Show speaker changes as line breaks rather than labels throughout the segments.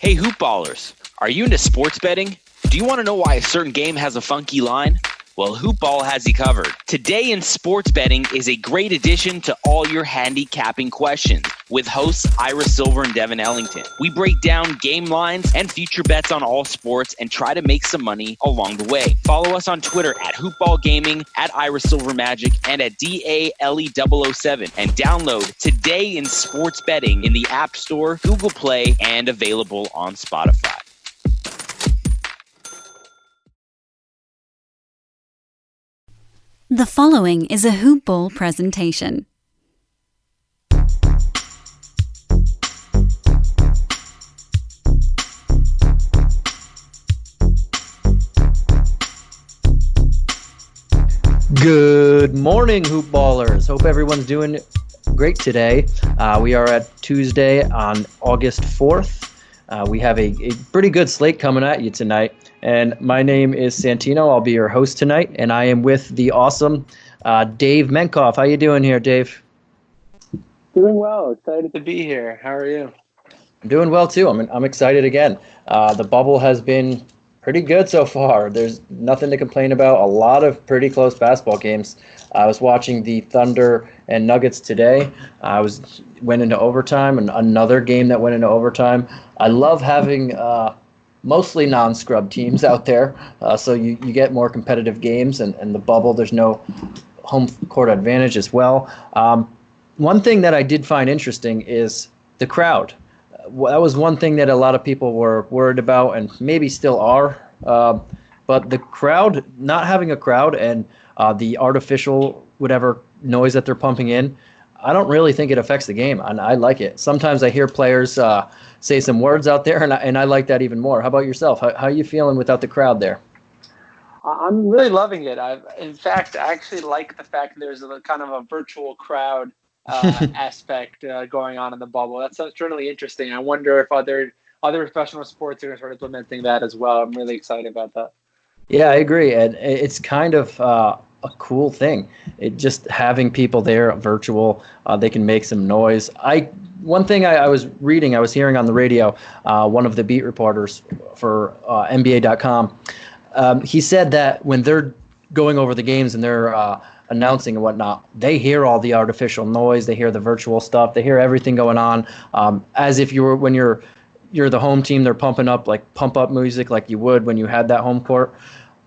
Hey, hoopballers, are you into sports betting? Do you want to know why a certain game has a funky line? Well, Hoopball has you covered. Today in Sports Betting is a great addition to all your handicapping questions with hosts Ira Silver and Devin Ellington. We break down game lines and future bets on all sports and try to make some money along the way. Follow us on Twitter at Hoopball Gaming, at Ira Silver Magic, and at DALE007. And download Today in Sports Betting in the App Store, Google Play, and available on Spotify.
The following is a Hoop Ball presentation.
Good morning, Hoop Ballers. Hope everyone's doing great today. We are at Tuesday on August 4th. We have a pretty good slate coming at you tonight. And my name is Santino. I'll be your host tonight. And I am with the awesome Dave Menkoff. How you doing here, Dave?
Doing well. Excited to be here. How are you?
I'm doing well, too. I'm excited again. The bubble has been pretty good so far. There's nothing to complain about. A lot of pretty close basketball games. I was watching the Thunder and Nuggets today. Went into overtime, and another game that went into overtime. I love having mostly non-scrub teams out there, so you get more competitive games, and the bubble, there's no home court advantage as well. One thing that I did find interesting is the crowd. That was one thing that a lot of people were worried about, and maybe still are, but the crowd, not having a crowd and the artificial whatever noise that they're pumping in, I don't really think it affects the game, and I like it. Sometimes I hear players say some words out there, and I like that even more. How about yourself? How are you feeling without the crowd there?
I'm really loving it. In fact, I actually like the fact that there's a kind of a virtual crowd aspect going on in the bubble. That's certainly interesting. I wonder if other professional sports are going to start implementing that as well. I'm really excited about that.
Yeah, I agree, and it's kind of a cool thing. It just having people there virtual, they can make some noise. One thing I was hearing on the radio, one of the beat reporters for NBA.com, he said that when they're going over the games and they're announcing and whatnot, they hear all the artificial noise, they hear the virtual stuff, they hear everything going on, as if when you're the home team, they're pumping up like pump up music like you would when you had that home court.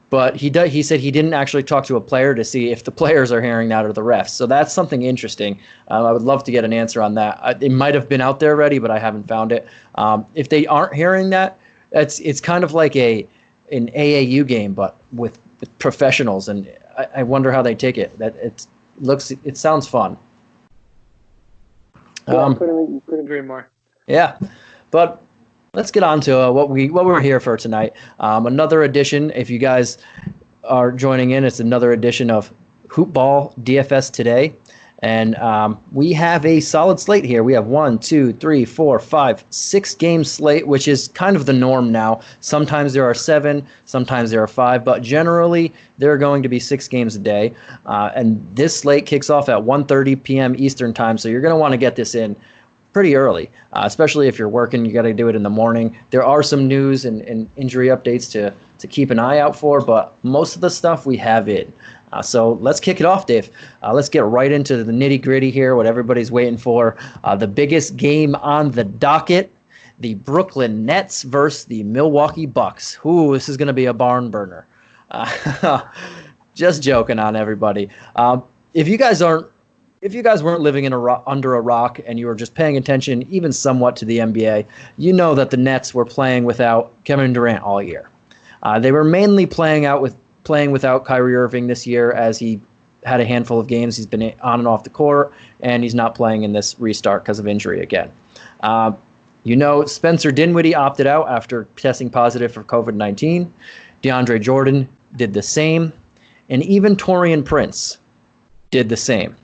But he said he didn't actually talk to a player to see if the players are hearing that or the refs. So that's something interesting. I would love to get an answer on that. It might have been out there already, but I haven't found it. If they aren't hearing that, it's kind of like an AAU game, but with professionals, and I wonder how they take it. It sounds fun.
Yeah, couldn't agree more.
Yeah, but let's get on to what we're here for tonight. Another edition, if you guys are joining in, it's another edition of Hoop Ball DFS Today. And we have a solid slate here. We have 1, 2, 3, 4, 5, 6 game slate, which is kind of the norm now. Sometimes there are 7, sometimes there are 5, but generally there are going to be 6 games a day. And this slate kicks off at 1:30 p.m. Eastern time, so you're going to want to get this in pretty early, especially if you're working. You got to do it in the morning. There are some news and injury updates to keep an eye out for, but most of the stuff we have in. So let's kick it off, Dave. Let's get right into the nitty-gritty here, what everybody's waiting for. The biggest game on the docket, the Brooklyn Nets versus the Milwaukee Bucks. Ooh, this is going to be a barn burner. Just joking on everybody. If you guys weren't living under a rock and you were just paying attention even somewhat to the NBA, you know that the Nets were playing without Kevin Durant all year. They were mainly playing without Kyrie Irving this year, as he had a handful of games. He's been on and off the court, and he's not playing in this restart because of injury again. Spencer Dinwiddie opted out after testing positive for COVID-19. DeAndre Jordan did the same, and even Taurean Prince did the same.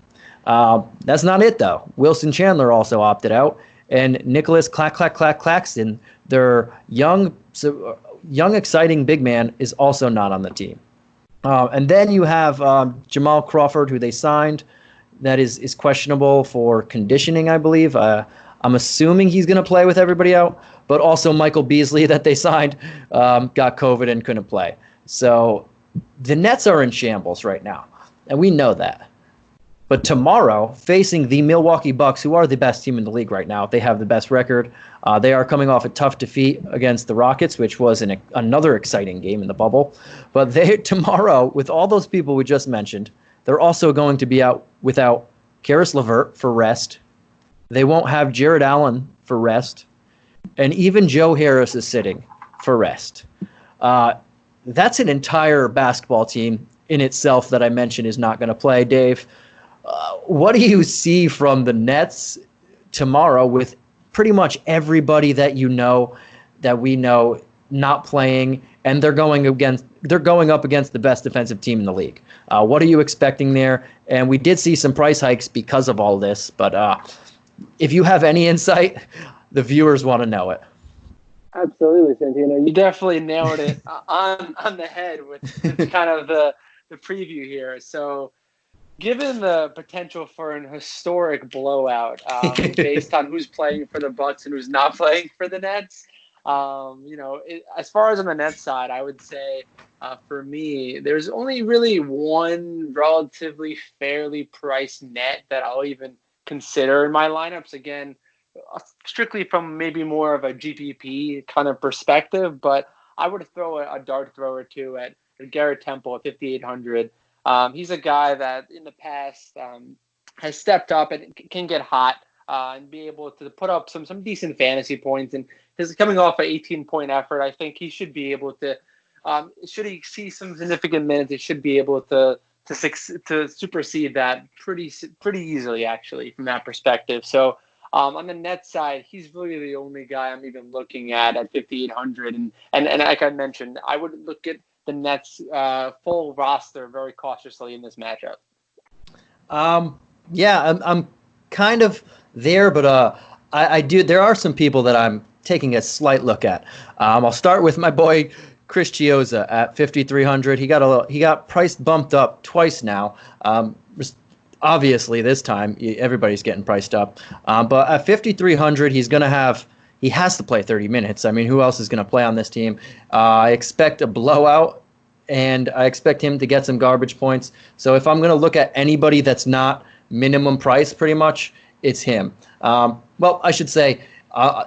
That's not it, though. Wilson Chandler also opted out, and Nicholas Claxton, their young, exciting big man, is also not on the team. And then you have Jamal Crawford, who they signed, that is questionable for conditioning, I believe. I'm assuming he's going to play with everybody out, but also Michael Beasley that they signed got COVID and couldn't play. So the Nets are in shambles right now, and we know that. But tomorrow, facing the Milwaukee Bucks, who are the best team in the league right now, they have the best record. They are coming off a tough defeat against the Rockets, which was another exciting game in the bubble. But tomorrow, with all those people we just mentioned, they're also going to be out without Karis LeVert for rest. They won't have Jared Allen for rest. And even Joe Harris is sitting for rest. That's an entire basketball team in itself that I mentioned is not going to play. Dave, what do you see from the Nets tomorrow with pretty much everybody that we know not playing, and they're going up against the best defensive team in the league? What are you expecting there? And we did see some price hikes because of all this, but if you have any insight, the viewers want to know it.
Absolutely, Santino. You definitely nailed it on the head with kind of the preview here. So, given the potential for an historic blowout, based on who's playing for the Bucks and who's not playing for the Nets, as far as on the Nets side, I would say for me, there's only really one relatively fairly priced net that I'll even consider in my lineups. Again, strictly from maybe more of a GPP kind of perspective, but I would throw a dart throw or two at Garrett Temple at 5,800. He's a guy that in the past has stepped up and can get hot and be able to put up some decent fantasy points. And he's coming off an 18-point effort. I think he should be able to, should he see some significant minutes, he should be able to supersede that pretty easily, actually, from that perspective. So on the Nets side, he's really the only guy I'm even looking at 5,800. And like I mentioned, I would look at the Nets full roster very cautiously in this matchup.
I'm kind of there, but I do. There are some people that I'm taking a slight look at. I'll start with my boy Chris Chiozza at 5,300. He got price bumped up twice now. Obviously, this time everybody's getting priced up. But at 5,300, he has to play 30 minutes. I mean, who else is going to play on this team? I expect a blowout, and I expect him to get some garbage points. So if I'm going to look at anybody that's not minimum price, pretty much, it's him. Well, I should say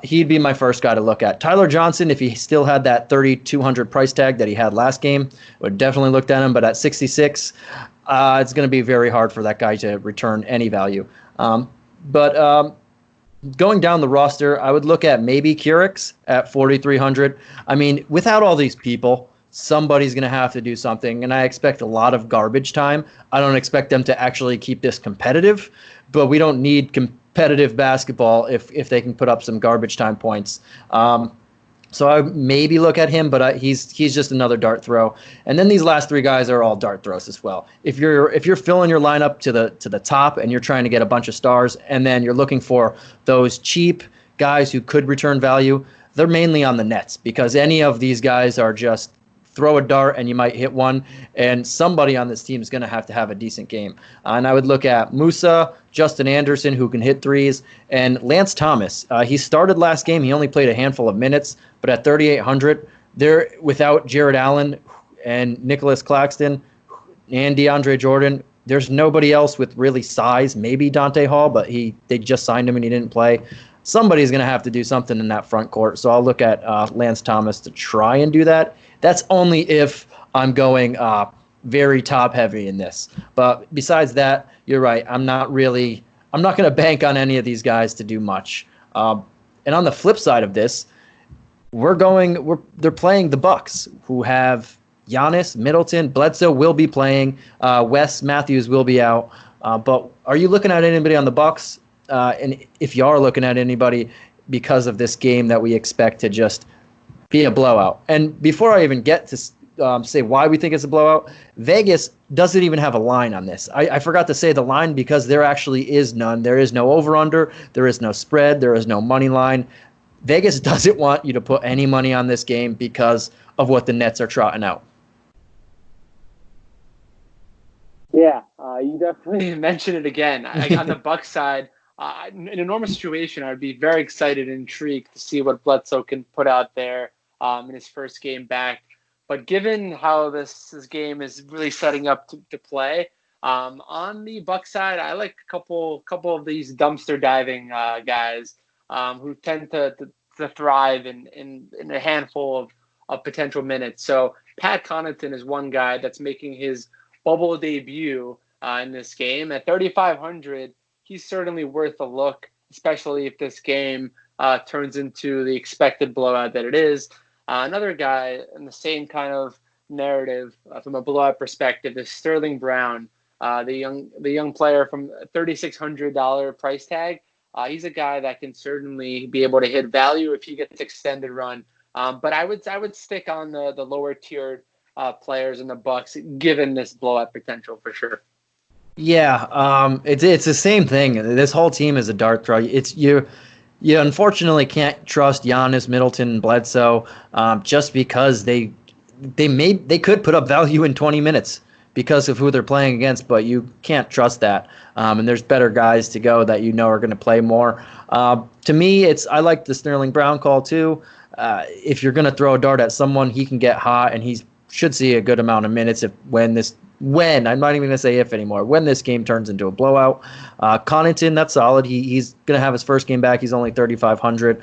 he'd be my first guy to look at. Tyler Johnson, if he still had that 3,200 price tag that he had last game, would definitely looked at him. But at 66, it's going to be very hard for that guy to return any value. But going down the roster, I would look at maybe Kurix at 4,300. I mean, without all these people, somebody's going to have to do something, and I expect a lot of garbage time. I don't expect them to actually keep this competitive, but we don't need competitive basketball if they can put up some garbage time points. So I maybe look at him, but he's just another dart throw. And then these last three guys are all dart throws as well. If you're filling your lineup to the top and you're trying to get a bunch of stars, and then you're looking for those cheap guys who could return value, they're mainly on the Nets, because any of these guys are just throw a dart and you might hit one, and somebody on this team is going to have a decent game. And I would look at Musa, Justin Anderson, who can hit threes, and Lance Thomas. He started last game. He only played a handful of minutes, but at 3,800, they're without Jared Allen and Nicholas Claxton and DeAndre Jordan. There's nobody else with really size. Maybe Dante Hall, but they just signed him and he didn't play. Somebody's going to have to do something in that front court. So I'll look at Lance Thomas to try and do that. That's only if I'm going very top heavy in this. But besides that, you're right. I'm not going to bank on any of these guys to do much. And on the flip side of this, they're playing the Bucks, who have Giannis, Middleton, Bledsoe will be playing. Wes Matthews will be out. But are you looking at anybody on the Bucks? And if you are looking at anybody because of this game that we expect to just be a blowout. And before I even get to say why we think it's a blowout, Vegas doesn't even have a line on this. I forgot to say the line because there actually is none. There is no over-under. There is no spread. There is no money line. Vegas doesn't want you to put any money on this game because of what the Nets are trotting out.
Yeah, you definitely mentioned it again. On the Bucks side, in a normal situation, I'd be very excited and intrigued to see what Bledsoe can put out there in his first game back. But given how this game is really setting up to play, on the Bucks side, I like a couple of these dumpster diving guys who tend to thrive in a handful of potential minutes. So Pat Connaughton is one guy that's making his bubble debut in this game. At 3,500, he's certainly worth a look, especially if this game turns into the expected blowout that it is. Another guy in the same kind of narrative from a blowout perspective is Sterling Brown, the young player from $3,600 price tag. He's a guy that can certainly be able to hit value if he gets extended run. But I would stick on the lower tiered players in the Bucks, given this blowout potential for sure.
Yeah, it's the same thing. This whole team is a dart throw. It's you unfortunately can't trust Giannis, Middleton, Bledsoe just because they could put up value in 20 minutes because of who they're playing against, but you can't trust that. And there's better guys to go that are going to play more. To me, I like the Sterling Brown call too. If you're going to throw a dart at someone, he can get hot, and he should see a good amount of minutes when I'm not even going to say if anymore, when this game turns into a blowout. Connaughton, that's solid. He's going to have his first game back. He's only 3,500.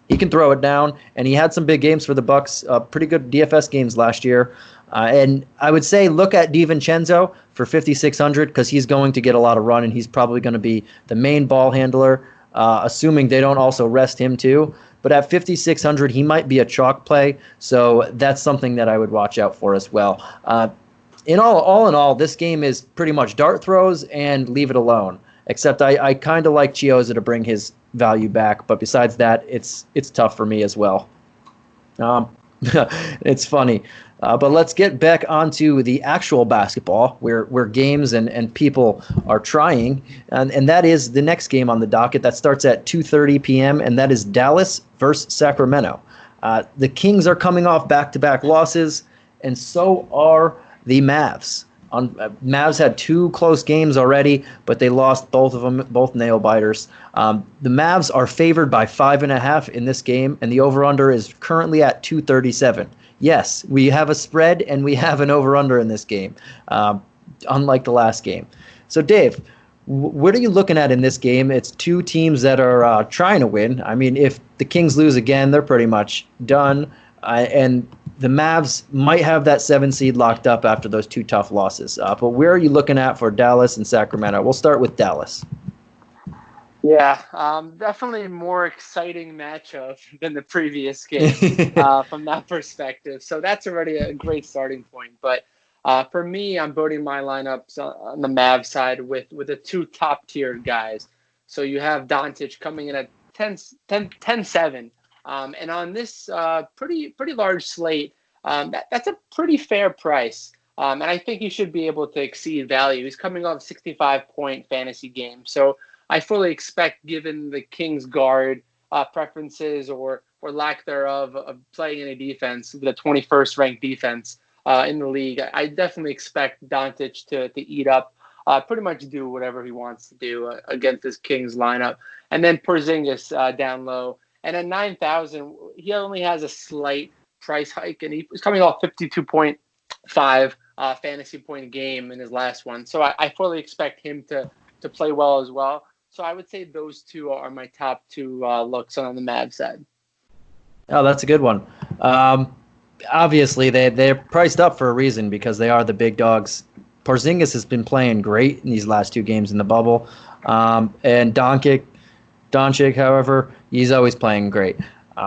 He can throw it down, and he had some big games for the Bucks, pretty good DFS games last year. And I would say look at DiVincenzo for 5,600 because he's going to get a lot of run, and he's probably going to be the main ball handler, assuming they don't also rest him too. But at 5,600, he might be a chalk play, so that's something that I would watch out for as well. In all, this game is pretty much dart throws and leave it alone. Except I kind of like Chiozza to bring his value back, but besides that, it's tough for me as well. It's funny. But let's get back onto the actual basketball where games and people are trying. And that is the next game on the docket that starts at 2:30 p.m., and that is Dallas versus Sacramento. The Kings are coming off back-to-back losses, and so are the Mavs. Mavs had two close games already, but they lost both of them, both nail biters. The Mavs are favored by 5.5 in this game, and the over/under is currently at 237. Yes, we have a spread and we have an over/under in this game, unlike the last game. So, Dave, what are you looking at in this game? It's two teams that are trying to win. I mean, if the Kings lose again, they're pretty much done, and the Mavs might have that 7 seed locked up after those two tough losses. But where are you looking at for Dallas and Sacramento? We'll start with Dallas.
Yeah, definitely a more exciting matchup than the previous game from that perspective. So that's already a great starting point. But for me, I'm building my lineups on the Mavs side with the two top-tier guys. So you have Doncic coming in at 10-7. And on this pretty large slate, that's a pretty fair price. And I think he should be able to exceed value. He's coming off a 65-point fantasy game. So I fully expect, given the Kings guard preferences or lack thereof of playing any defense, the 21st ranked defense in the league, I definitely expect Doncic to eat up, pretty much do whatever he wants to do against this Kings lineup. And then Porzingis down low. And at 9,000, he only has a slight price hike, and he was coming off 52.5 fantasy point game in his last one. So I fully expect him to play well as well. So I would say those two are my top two looks on the Mavs side.
Oh, that's a good one. Obviously, they're priced up for a reason because they are the big dogs. Porzingis has been playing great in these last two games in the bubble. And Doncic, however, he's always playing great.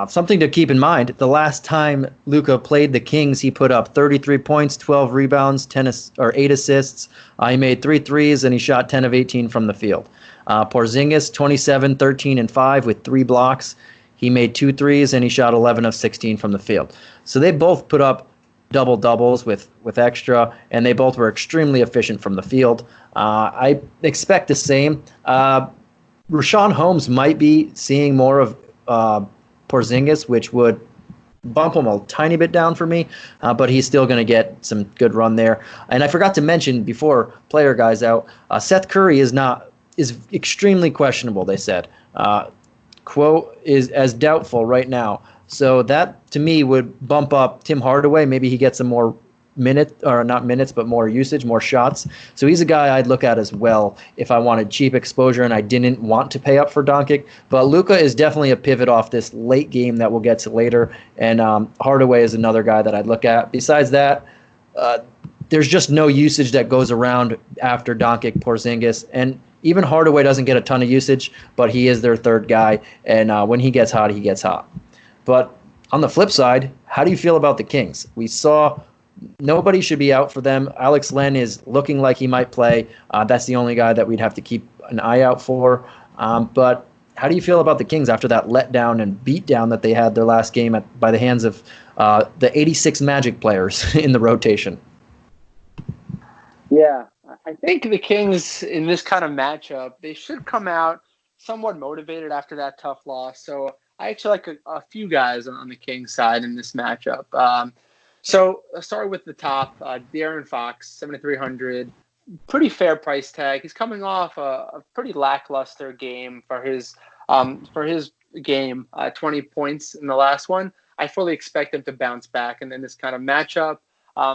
Something to keep in mind, the last time Luka played the Kings, he put up 33 points, 12 rebounds, 8 assists. He made 3 threes, and he shot 10 of 18 from the field. Porzingis, 27, 13, and 5 with 3 blocks. He made 2 threes, and he shot 11 of 16 from the field. So they both put up double-doubles with extra, and they both were extremely efficient from the field. I expect the same. Rashawn Holmes might be seeing more of Porzingis, which would bump him a tiny bit down for me, but he's still going to get some good run there. And I forgot to mention before, player guys out, Seth Curry is not is extremely questionable, they said. Quote, is as doubtful right now. So that, to me, would bump up Tim Hardaway. Maybe he gets some more not minutes, but more usage, more shots. So he's a guy I'd look at as well if I wanted cheap exposure and I didn't want to pay up for Doncic. But Luka is definitely a pivot off this late game that we'll get to later. And Hardaway is another guy that I'd look at. Besides that, there's just no usage that goes around after Doncic, Porzingis, and even Hardaway doesn't get a ton of usage, but he is their third guy, and when he gets hot, he gets hot. But on the flip side, how do you feel about the Kings? We saw nobody should be out for them. Alex Len is looking like he might play. That's the only guy that we'd have to keep an eye out for. But how do you feel about the Kings after that letdown and beatdown that they had their last game by the hands of the 86 Magic players in the rotation?
Yeah, I think the Kings in this kind of matchup, they should come out somewhat motivated after that tough loss. So I actually like a few guys on the Kings side in this matchup. So I'll start with the top, De'Aaron Fox, 7,300, pretty fair price tag. He's coming off a pretty lackluster game for his game, 20 points in the last one. I fully expect him to bounce back, and then this kind of matchup.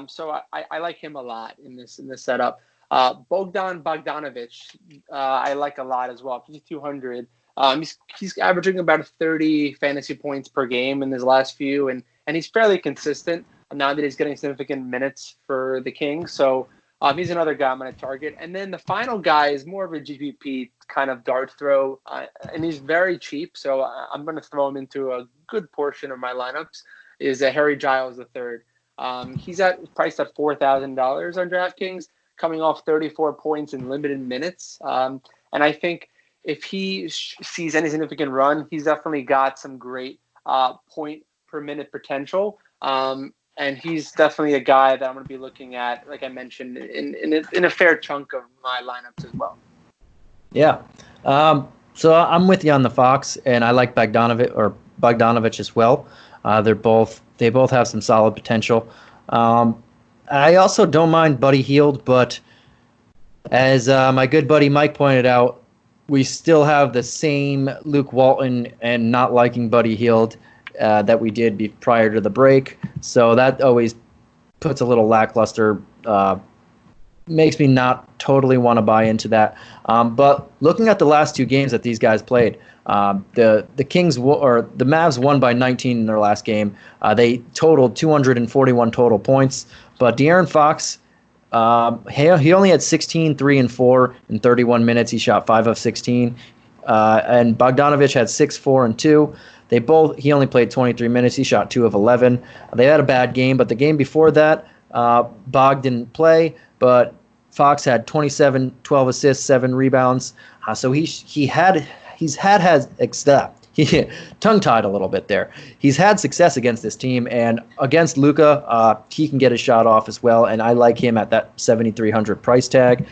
So I like him a lot in this setup. Bogdan Bogdanovic, I like a lot as well. 5,200. He's averaging about 30 fantasy points per game in his last few, and he's fairly consistent now that he's getting significant minutes for the Kings. So he's another guy I'm going to target. And then the final guy is more of a GPP kind of dart throw, and he's very cheap. So I'm going to throw him into a good portion of my lineups. Is Harry Giles III. He's priced at $4,000 on DraftKings, coming off 34 points in limited minutes. And I think if he sees any significant run, he's definitely got some great point per minute potential. And he's definitely a guy that I'm going to be looking at, like I mentioned, in a fair chunk of my lineups as well. Yeah.
So I'm with you on the Fox, and I like Bogdanovic as well. They both have some solid potential. I also don't mind Buddy Hield, but as my good buddy Mike pointed out, we still have the same Luke Walton and not liking Buddy Hield that we did prior to the break. So that always puts a little lackluster, makes me not totally want to buy into that. But looking at the last two games that these guys played, the Mavs won by 19 in their last game. They totaled 241 total points. But De'Aaron Fox, he only had 16, 3, and 4 in 31 minutes. He shot 5 of 16. And Bogdanovic had 6, 4, and 2. He only played 23 minutes. He shot 2 of 11. They had a bad game, but the game before that, Bog didn't play, but Fox had 27, 12 assists, 7 rebounds. So tongue-tied a little bit there. He's had success against this team, and against Luka, he can get a shot off as well, and I like him at that 7,300 price tag.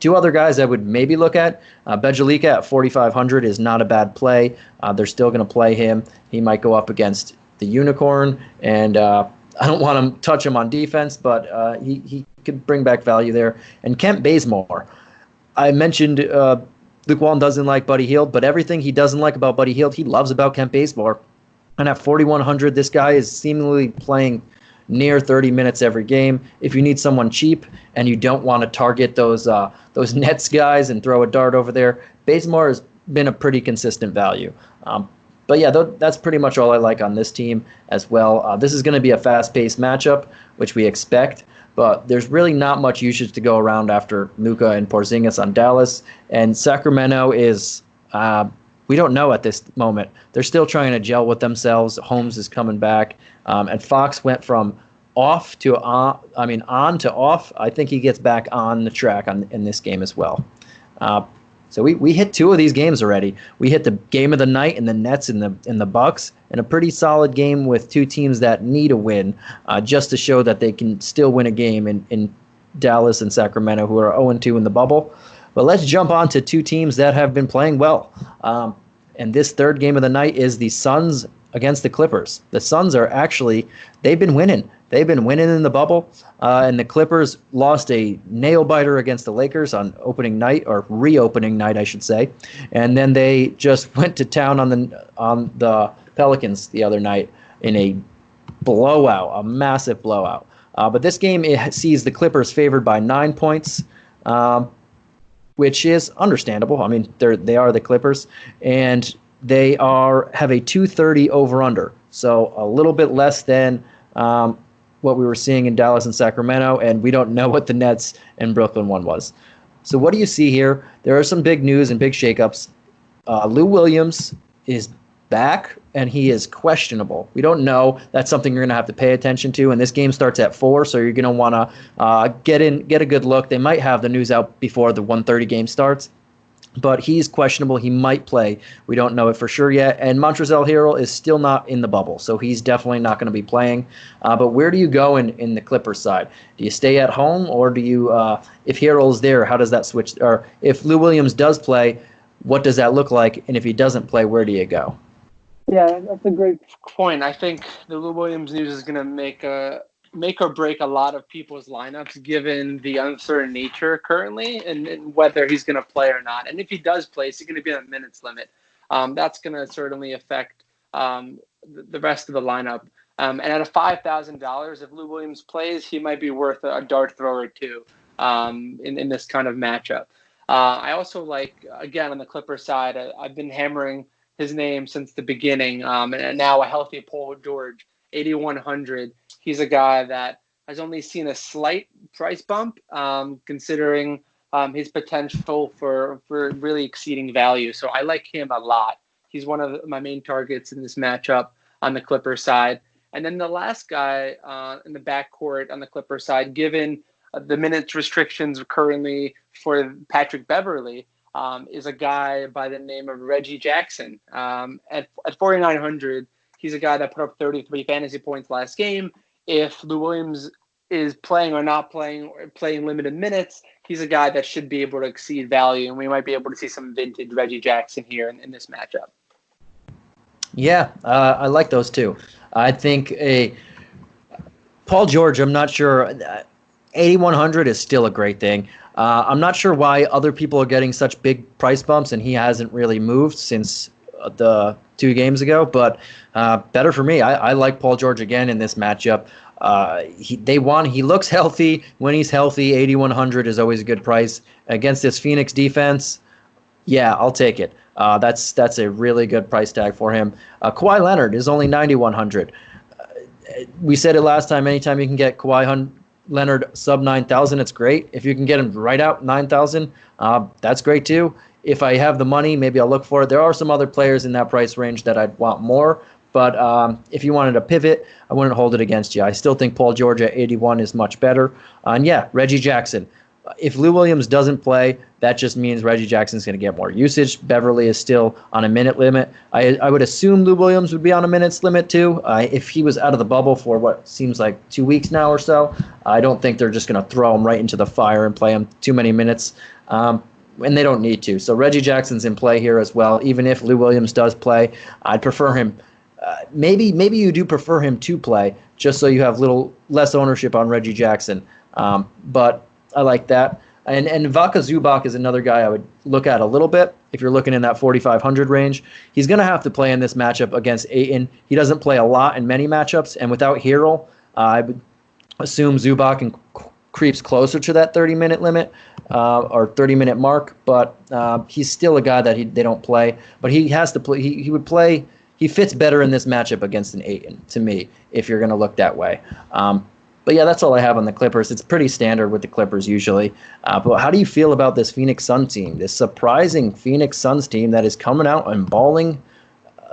Two other guys I would maybe look at, Bjelica at 4,500 is not a bad play. They're still going to play him. He might go up against the Unicorn, and I don't want to touch him on defense, but he could bring back value there. And Kent Bazemore. I mentioned Luke Walton doesn't like Buddy Hield, but everything he doesn't like about Buddy Hield, he loves about Kent Bazemore. And at 4,100, this guy is seemingly playing near 30 minutes every game. If you need someone cheap and you don't want to target those Nets guys and throw a dart over there, Bazemore has been a pretty consistent value. But yeah, that's pretty much all I like on this team as well. This is going to be a fast-paced matchup, which we expect, but there's really not much usage to go around after Luka and Porzingis on Dallas. And Sacramento is, we don't know at this moment. They're still trying to gel with themselves. Holmes is coming back. And Fox went from on to off. I think he gets back on the track in this game as well. So we hit 2 of these games already. We hit the game of the night in the Nets and the Bucks, and a pretty solid game with 2 teams that need a win, just to show that they can still win a game in Dallas and Sacramento, who are 0-2 in the bubble. But let's jump on to 2 teams that have been playing well. And this third game of the night is the Suns against the Clippers. The Suns are actually, they've been winning. They've been winning in the bubble, and the Clippers lost a nail-biter against the Lakers on opening night, or reopening night, I should say. And then they just went to town on the Pelicans the other night in a blowout, a massive blowout. But this game, it sees the Clippers favored by 9 points, which is understandable. I mean, they are the Clippers, and they have a 230 over-under, so a little bit less than what we were seeing in Dallas and Sacramento, and we don't know what the Nets and Brooklyn one was. So what do you see here? There are some big news and big shakeups. Lou Williams is back, and he is questionable. We don't know. That's something you're going to have to pay attention to, and this game starts at 4, so you're going to want to get a good look. They might have the news out before the 1:30 game starts, but he's questionable. He might play. We don't know it for sure yet. And Montrezl Harrell is still not in the bubble, so he's definitely not going to be playing. But where do you go in the Clippers side? Do you stay at home, or do you, if Harrell's there, how does that switch? Or if Lou Williams does play, what does that look like? And if he doesn't play, where do you go?
Yeah, that's a great point. I think the Lou Williams news is going to make or break a lot of people's lineups, given the uncertain nature currently and whether he's going to play or not. And if he does play, is he going to be on a minutes limit? That's going to certainly affect the rest of the lineup. And at a $5,000, if Lou Williams plays, he might be worth a dart throw or two in this kind of matchup. I also like, again, on the Clippers side, I've been hammering his name since the beginning, and now a healthy Paul George, 8,100. He's a guy that has only seen a slight price bump, considering his potential for really exceeding value. So I like him a lot. He's one of my main targets in this matchup on the Clippers side. And then the last guy in the backcourt on the Clippers side, given the minutes restrictions currently for Patrick Beverley, is a guy by the name of Reggie Jackson. At 4,900, he's a guy that put up 33 fantasy points last game. If Lou Williams is playing or not playing, or playing limited minutes, he's a guy that should be able to exceed value, and we might be able to see some vintage Reggie Jackson here in this matchup.
Yeah, I like those too. I think Paul George, I'm not sure. 8,100 is still a great thing. I'm not sure why other people are getting such big price bumps, and he hasn't really moved since the 2 games ago, but better for me. I like Paul George again in this matchup. He looks healthy. When he's healthy, 8,100 is always a good price. Against this Phoenix defense, yeah, I'll take it. That's a really good price tag for him. Kawhi Leonard is only 9,100. We said it last time, anytime you can get Kawhi Leonard sub 9,000, it's great. If you can get him right out 9,000, that's great too. If I have the money, maybe I'll look for it. There are some other players in that price range that I'd want more, but if you wanted to pivot, I wouldn't hold it against you. I still think Paul George at 81 is much better. And yeah, Reggie Jackson. If Lou Williams doesn't play, that just means Reggie Jackson's going to get more usage. Beverly is still on a minute limit. I would assume Lou Williams would be on a minutes limit too. If he was out of the bubble for what seems like 2 weeks now or so, I don't think they're just going to throw him right into the fire and play him too many minutes. And they don't need to. So Reggie Jackson's in play here as well. Even if Lou Williams does play, I'd prefer him. Maybe you do prefer him to play, just so you have less ownership on Reggie Jackson. But I like that. And Vaka Zubac is another guy I would look at a little bit if you're looking in that 4,500 range. He's going to have to play in this matchup against Ayton. He doesn't play a lot in many matchups, and without Harrell, I would assume Zubac creeps closer to that 30-minute limit or 30-minute mark, but he's still a guy that they don't play. But he has to play. He would play. He fits better in this matchup against an Ayton, to me, if you're going to look that way. But yeah, that's all I have on the Clippers. It's pretty standard with the Clippers usually. But how do you feel about this Phoenix Suns team, this surprising Phoenix Suns team that is coming out and balling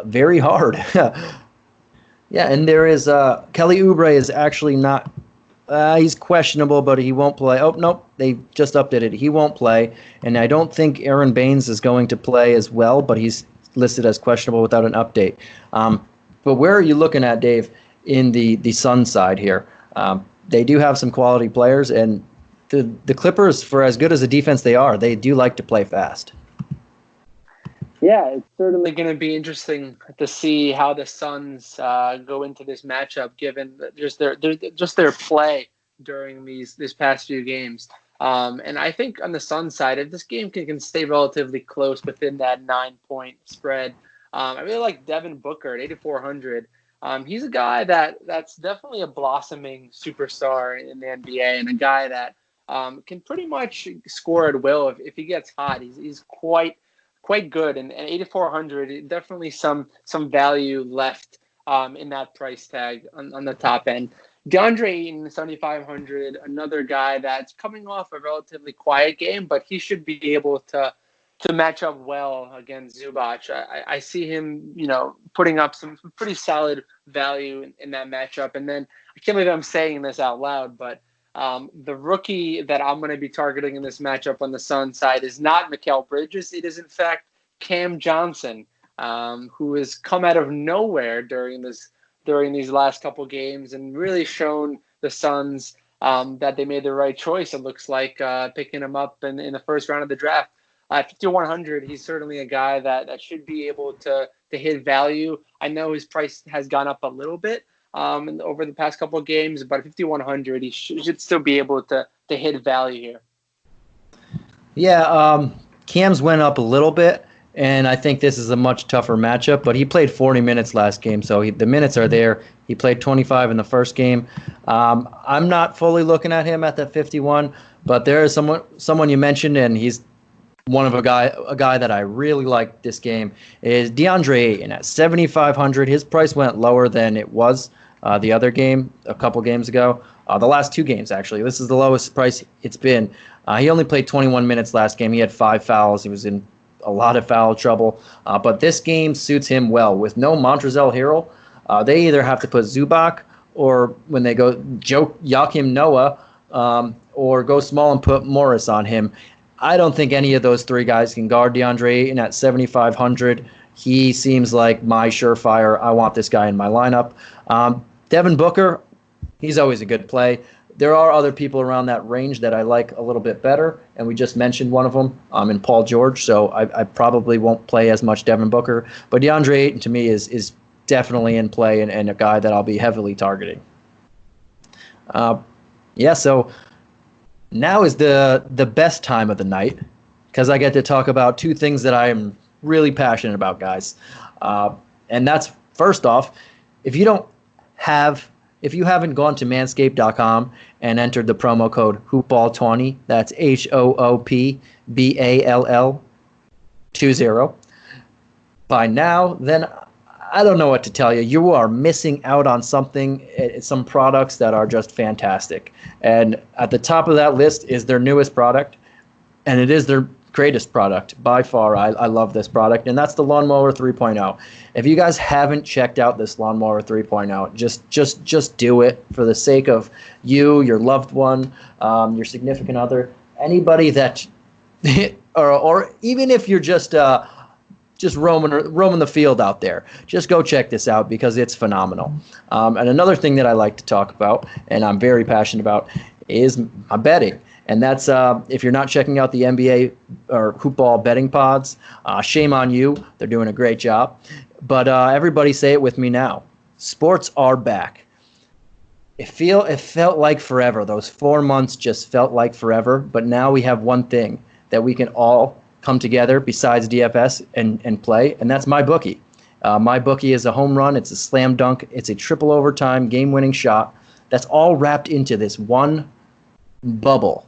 very hard? Yeah, and there is Kelly Oubre is actually not. He's questionable, but he won't play. Oh, nope, they just updated it. He won't play. And I don't think Aaron Baines is going to play as well, but he's listed as questionable without an update. But where are you looking at, Dave, in the Suns side here? They do have some quality players, and the Clippers, for as good as a defense they are, they do like to play fast.
Yeah, it's certainly going to be interesting to see how the Suns go into this matchup, given just their play during these past few games. And I think on the Suns side, if this game can stay relatively close within that 9-point spread, I really like Devin Booker at 8,400. He's a guy that's definitely a blossoming superstar in the NBA, and a guy that can pretty much score at will if he gets hot. He's quite good, and 8,400, definitely some value left in that price tag on the top end. DeAndre Ayton, 7,500, another guy that's coming off a relatively quiet game, but he should be able to match up well against Zubac. I see him, putting up some pretty solid value in that matchup. And then I can't believe I'm saying this out loud, but the rookie that I'm going to be targeting in this matchup on the Suns side is not Mikal Bridges. It is, in fact, Cam Johnson, who has come out of nowhere during these last couple games and really shown the Suns that they made the right choice. It looks like picking him up in the first round of the draft. At 5,100, he's certainly a guy that should be able to hit value. I know his price has gone up a little bit over the past couple of games, but at 5,100, he should still be able to hit value here.
Yeah, Cam's went up a little bit, and I think this is a much tougher matchup, but he played 40 minutes last game, so the minutes are there. He played 25 in the first game. I'm not fully looking at him at that 51, but there is someone you mentioned, and he's a guy that I really like this game is DeAndre Ayton at 7,500. His price went lower than it was the other game a couple games ago. The last two games, actually. This is the lowest price it's been. He only played 21 minutes last game. He had 5 fouls. He was in a lot of foul trouble. But this game suits him well. With no Montrezl Harrell, they either have to put Zubac or when they go Joakim Noah or go small and put Morris on him. I don't think any of those three guys can guard DeAndre Ayton at 7,500. He seems like my surefire. I want this guy in my lineup. Devin Booker, he's always a good play. There are other people around that range that I like a little bit better, and we just mentioned one of them in Paul George, so I probably won't play as much Devin Booker. But DeAndre Ayton, to me, is definitely in play and a guy that I'll be heavily targeting. So now is the best time of the night because I get to talk about two things that I am really passionate about, guys. And that's, first off, if you haven't gone to manscaped.com and entered the promo code HoopBall20, that's HOOPBALL20, by now, then I don't know what to tell you. You are missing out on something, some products that are just fantastic. And at the top of that list is their newest product, and it is their greatest product by far. I love this product, and that's the Lawnmower 3.0. If you guys haven't checked out this Lawnmower 3.0, just do it for the sake of you, your loved one, your significant other, anybody that, or even if you're just roaming the field out there. Just go check this out because it's phenomenal. And another thing that I like to talk about, and I'm very passionate about, is my betting. And that's if you're not checking out the NBA or Hoopball betting pods, shame on you. They're doing a great job. But everybody say it with me now. Sports are back. It felt like forever. Those 4 months just felt like forever. But now we have one thing that we can all come together besides DFS and play, and that's MyBookie. MyBookie is a home run. It's a slam dunk. It's a triple overtime game-winning shot. That's all wrapped into this one bubble.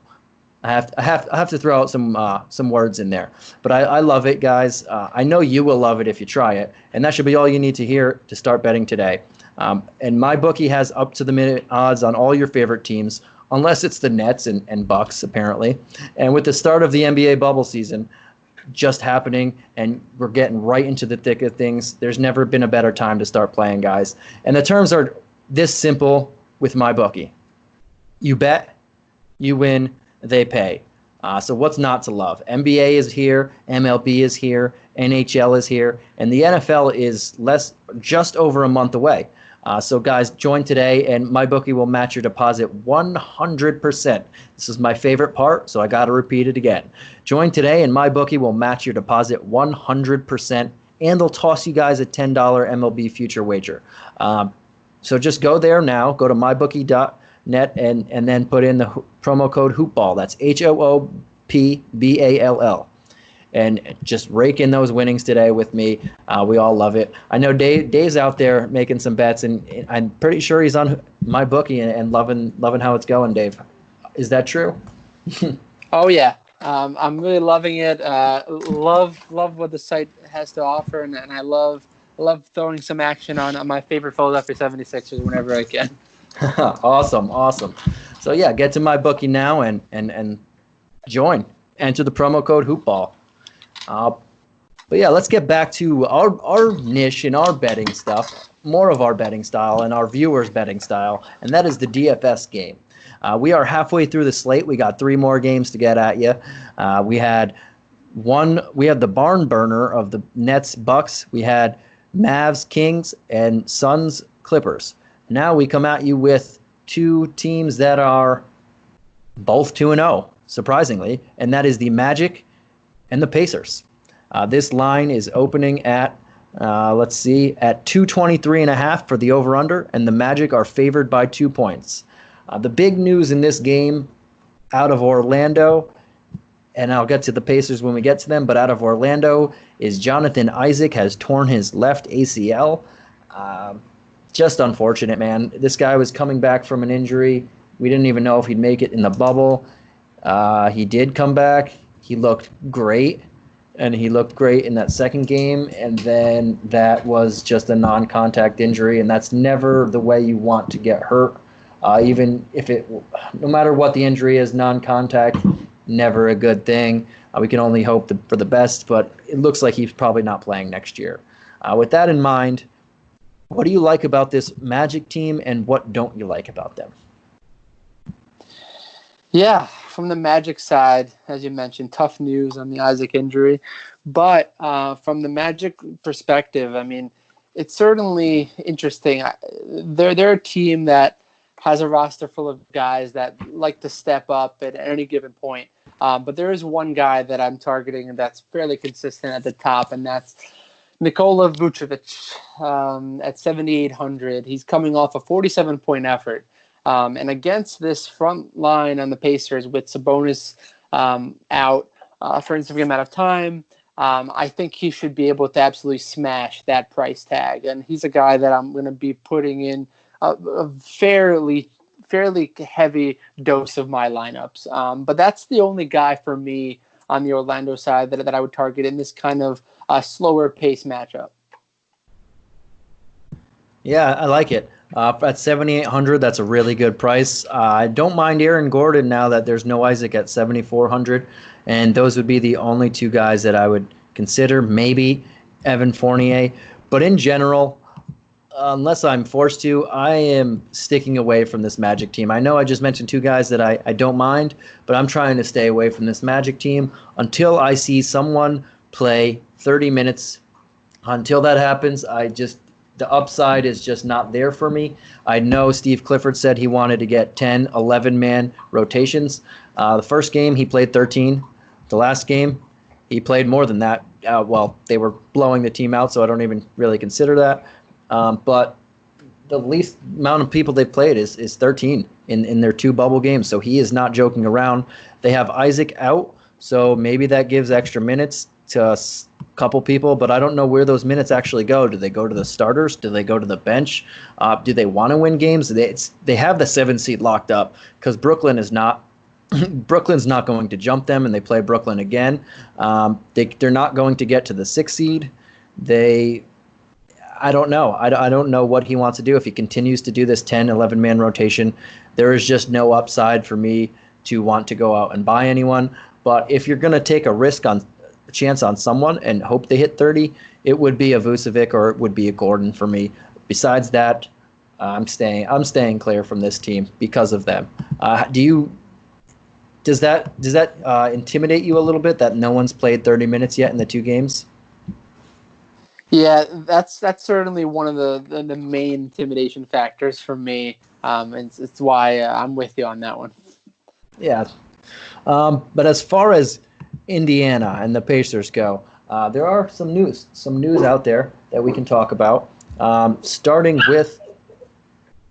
I have to throw out some words in there, but I love it, guys. I know you will love it if you try it, and that should be all you need to hear to start betting today. And MyBookie has up-to-the-minute odds on all your favorite teams, unless it's the Nets and Bucks, apparently. And with the start of the NBA bubble season just happening, and we're getting right into the thick of things, there's never been a better time to start playing, guys. And the terms are this simple with MyBookie. You bet, you win, they pay. So what's not to love? NBA is here, MLB is here, NHL is here, and the NFL is just over a month away. So guys, join today, and MyBookie will match your deposit 100%. This is my favorite part, so I got to repeat it again. Join today, and MyBookie will match your deposit 100%, and they'll toss you guys a $10 MLB future wager. So just go there now. Go to mybookie.net and then put in the promo code HoopBall. That's HOOPBALL. And just rake in those winnings today with me. We all love it. I know Dave's out there making some bets, and I'm pretty sure he's on MyBookie and loving how it's going, Dave. Is that true?
Oh, yeah. I'm really loving it. Love what the site has to offer, and I love throwing some action on my favorite Philadelphia 76ers whenever I can.
Awesome. So, yeah, get to MyBookie now and join. Enter the promo code HoopBall. But yeah, let's get back to our niche and our betting stuff, more of our betting style and our viewers' betting style, and that is the DFS game. We are halfway through the slate. We got 3 more games to get at you. We had the barn burner of the Nets Bucks. We had Mavs Kings and Suns Clippers. Now we come at you with 2 teams that are both 2-0, surprisingly, and that is the Magic and the Pacers. This line is opening at, at 223.5 for the over-under, and the Magic are favored by 2 points. The big news in this game out of Orlando, and I'll get to the Pacers when we get to them, but out of Orlando is Jonathan Isaac has torn his left ACL. Just unfortunate, man. This guy was coming back from an injury. We didn't even know if he'd make it in the bubble. He did come back. He looked great, and he looked great in that second game, and then that was just a non-contact injury, and that's never the way you want to get hurt. Even if no matter what the injury is, non-contact, never a good thing. We can only hope for the best, but it looks like he's probably not playing next year. With that in mind, what do you like about this Magic team, and what don't you like about them?
Yeah, from the Magic side, as you mentioned, tough news on the Isaac injury. But from the Magic perspective, I mean, it's certainly interesting. They're a team that has a roster full of guys that like to step up at any given point. But there is one guy that I'm targeting and that's fairly consistent at the top, and that's Nicola Muchovich at 7,800. He's coming off a 47-point effort. And against this front line on the Pacers with Sabonis out for an significant amount of time, I think he should be able to absolutely smash that price tag. And he's a guy that I'm going to be putting in a fairly heavy dose of my lineups. But that's the only guy for me on the Orlando side that I would target in this kind of slower pace matchup.
Yeah, I like it. At 7,800, that's a really good price. I don't mind Aaron Gordon now that there's no Isaac at 7,400, and those would be the only 2 guys that I would consider, maybe Evan Fournier. But in general, unless I'm forced to, I am sticking away from this Magic team. I know I just mentioned 2 guys that I don't mind, but I'm trying to stay away from this Magic team until I see someone play 30 minutes. Until that happens, the upside is just not there for me. I know Steve Clifford said he wanted to get 10, 11-man rotations. The first game, he played 13. The last game, he played more than that. They were blowing the team out, so I don't even really consider that. But the least amount of people they've played is 13 in their 2 bubble games, so he is not joking around. They have Isaac out, so maybe that gives extra minutes to a couple people, but I don't know where those minutes actually go. Do they go to the starters? Do they go to the bench? Do they want to win games? They have the 7 seed locked up because Brooklyn is not. Brooklyn's not going to jump them, and they play Brooklyn again. They're not going to get to the 6 seed. I don't know. I don't know what he wants to do if he continues to do this 10, 11-man rotation. There is just no upside for me to want to go out and buy anyone. But if you're going to take a chance on someone and hope they hit 30, it would be a Vucevic or it would be a Gordon for me. Besides that, I'm staying clear from this team because of them. Does that intimidate you a little bit that no one's played 30 minutes yet in the two games?
Yeah, that's certainly one of the main intimidation factors for me. It's why I'm with you on that one.
Yeah. But as far as Indiana and the Pacers go, there are some news out there that we can talk about. Starting with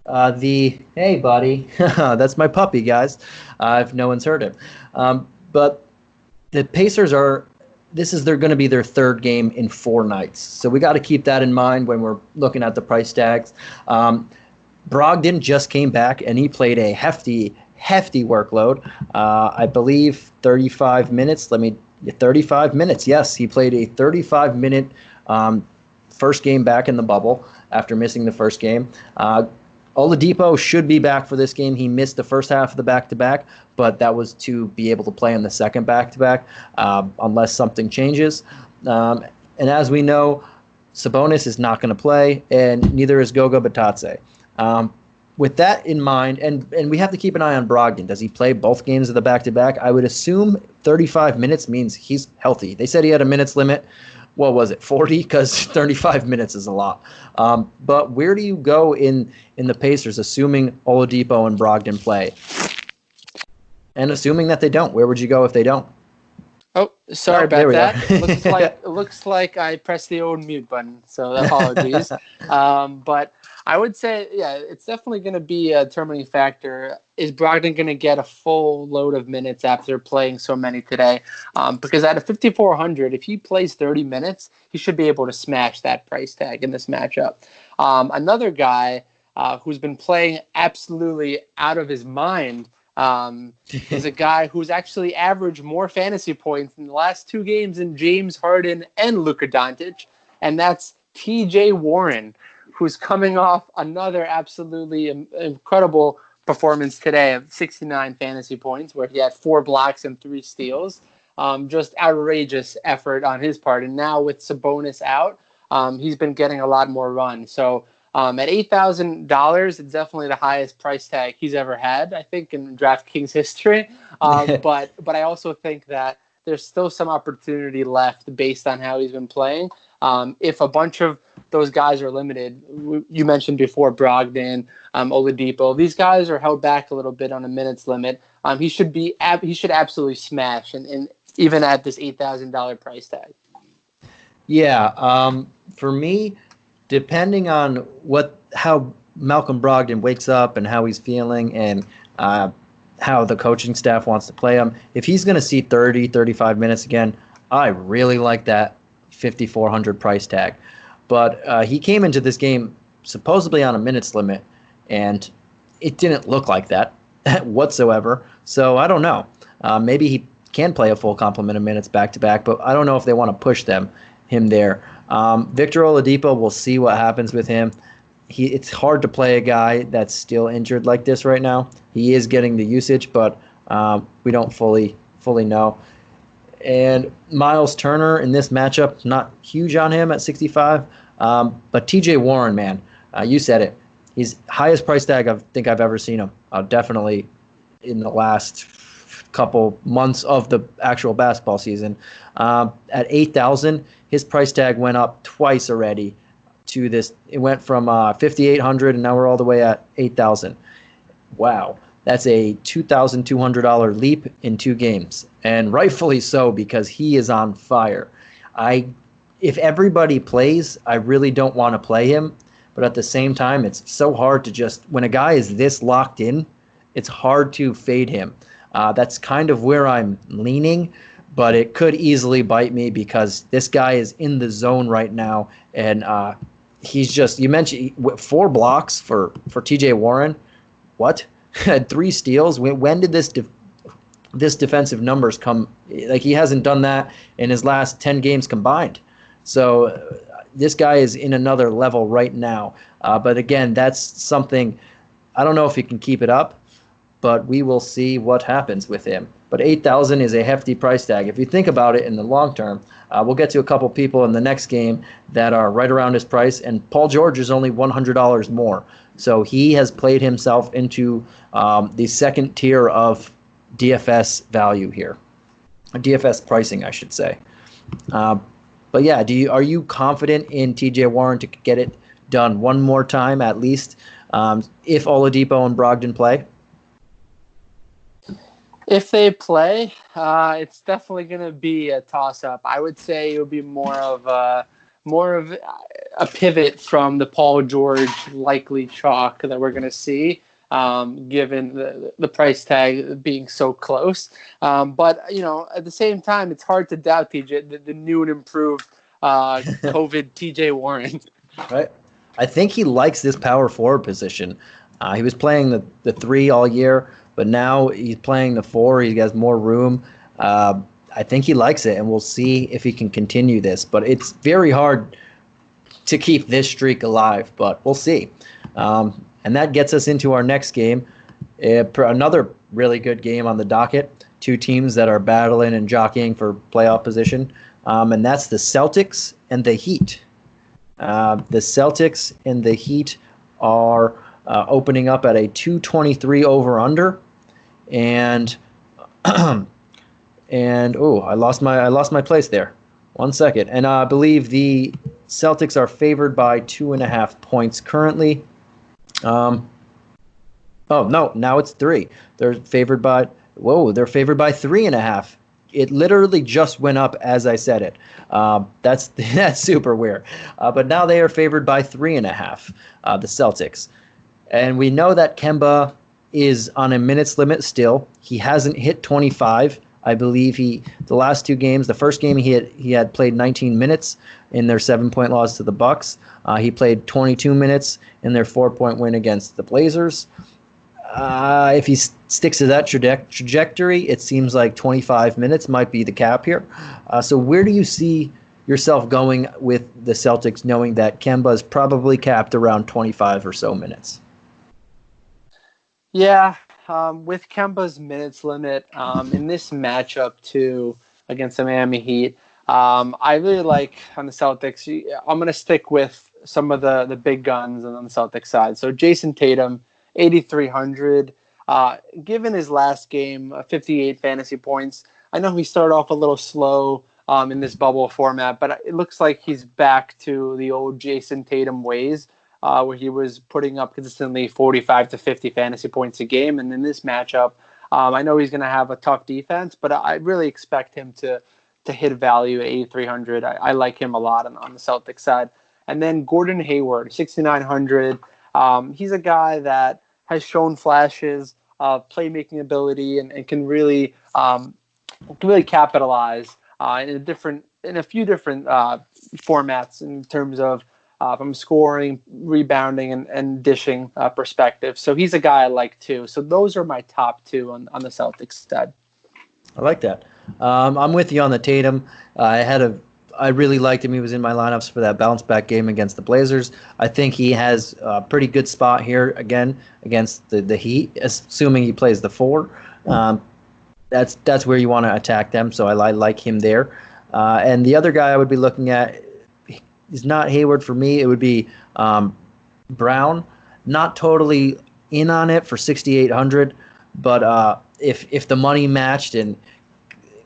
hey buddy, that's my puppy, guys. If no one's heard him, but the Pacers they're going to be their third game in 4 nights, so we got to keep that in mind when we're looking at the price tags. Brogdon just came back and he played a hefty workload. I believe 35 minutes. 35 minutes. Yes, he played a 35-minute first game back in the bubble after missing the first game. Oladipo should be back for this game. He missed the first half of the back-to-back, but that was to be able to play in the second back-to-back unless something changes. And as we know, Sabonis is not going to play, and neither is Goga Bitadze. With that in mind, and we have to keep an eye on Brogdon. Does he play both games of the back-to-back? I would assume 35 minutes means he's healthy. They said he had a minutes limit. What was it, 40? Because 35 minutes is a lot. But where do you go in the Pacers, assuming Oladipo and Brogdon play? And assuming that they don't, where would you go if they don't?
Oh, sorry about that. It looks like I pressed the old mute button, so apologies. But I would say, yeah, it's definitely going to be a determining factor. Is Brogdon going to get a full load of minutes after playing so many today? Because at a 5,400, if he plays 30 minutes, he should be able to smash that price tag in this matchup. Another guy who's been playing absolutely out of his mind is a guy who's actually averaged more fantasy points in the last 2 games than James Harden and Luka Doncic, and that's TJ Warren, who's coming off another absolutely incredible performance today of 69 fantasy points, where he had 4 blocks and 3 steals. Just outrageous effort on his part. And now with Sabonis out, he's been getting a lot more run. So at $8,000, it's definitely the highest price tag he's ever had, I think, in DraftKings history. But I also think that there's still some opportunity left based on how he's been playing. If a bunch of those guys are limited, you mentioned before Brogdon, Oladipo, these guys are held back a little bit on a minutes limit. He should absolutely smash, and even at this $8,000 price tag.
Yeah, for me, depending on how Malcolm Brogdon wakes up and how he's feeling and how the coaching staff wants to play him, if he's going to see 30, 35 minutes again, I really like that 5,400 price tag. But he came into this game supposedly on a minutes limit, and it didn't look like that whatsoever. So I don't know. Maybe he can play a full complement of minutes back-to-back, but I don't know if they want to push him there. Victor Oladipo, we'll see what happens with him. It's hard to play a guy that's still injured like this right now. He is getting the usage, but we don't fully know. And Miles Turner in this matchup, not huge on him at 65. But TJ Warren, man, you said it. He's highest price tag I think I've ever seen him. Definitely in the last couple months of the actual basketball season. At 8,000, his price tag went up twice already to this. It went from 5,800 and now we're all the way at 8,000. Wow. That's a $2,200 leap in 2 games, and rightfully so because he is on fire. If everybody plays, I really don't want to play him, but at the same time, it's so hard to when a guy is this locked in, it's hard to fade him. That's kind of where I'm leaning, but it could easily bite me because this guy is in the zone right now, and he's just, you mentioned 4 blocks for TJ Warren. What? Had 3 steals. When did this defensive numbers come? Like, he hasn't done that in his last 10 games combined. So this guy is in another level right now. But again, that's something, I don't know if he can keep it up, but we will see what happens with him. But 8,000 is a hefty price tag. If you think about it in the long term, we'll get to a couple people in the next game that are right around his price, and Paul George is only $100 more. So he has played himself into the second tier of DFS value here, DFS pricing, I should say. But yeah, are you confident in TJ Warren to get it done one more time at least, if Oladipo and Brogdon play?
If they play, it's definitely going to be a toss-up. I would say it would be more of a pivot from the Paul George likely chalk that we're going to see, given the price tag being so close. But at the same time, it's hard to doubt the new and improved COVID TJ Warren.
Right. I think he likes this power forward position. He was playing the 3 all year, but now he's playing the 4. He has more room. I think he likes it, and we'll see if he can continue this. But it's very hard to keep this streak alive, but we'll see. And that gets us into our next game. Another really good game on the docket. 2 teams that are battling and jockeying for playoff position, and that's the Celtics and the Heat. The Celtics and the Heat are opening up at a 223 over/under, and I lost my place there. 1 second, and I believe the Celtics are favored by 2.5 points currently. Oh no, now it's 3. They're favored by 3.5. It literally just went up as I said it. That's super weird. But now they are favored by 3.5. The Celtics, and we know that Kemba is on a minutes limit still. He hasn't hit 25. I believe the last 2 games. The first game he had played 19 minutes in their 7-point loss to the Bucks. He played 22 minutes in their 4-point win against the Blazers. If he sticks to that trajectory, it seems like 25 minutes might be the cap here. So where do you see yourself going with the Celtics, knowing that Kemba is probably capped around 25 or so minutes?
Yeah, with Kemba's minutes limit in this matchup too against the Miami Heat, I really like on the Celtics. I'm going to stick with some of the big guns on the Celtics side. So Jason Tatum, 8,300. Given his last game, 58 fantasy points. I know he started off a little slow in this bubble format, but it looks like he's back to the old Jason Tatum ways, where he was putting up consistently 45 to 50 fantasy points a game. And in this matchup, I know he's going to have a tough defense, but I really expect him to hit value at 8,300. I like him a lot on the Celtics side. And then Gordon Hayward, 6,900. He's a guy that has shown flashes of playmaking ability and can really capitalize in a few different formats in terms of from scoring, rebounding, and dishing perspective. So he's a guy I like too. So those are my top 2 on the Celtics side.
I like that. I'm with you on the Tatum. I really liked him. He was in my lineups for that bounce back game against the Blazers. I think he has a pretty good spot here again against the Heat, assuming he plays the 4. That's where you want to attack them. So I like him there. And the other guy I would be looking at is not Hayward for me. It would be Brown. Not totally in on it for 6,800, but if the money matched, and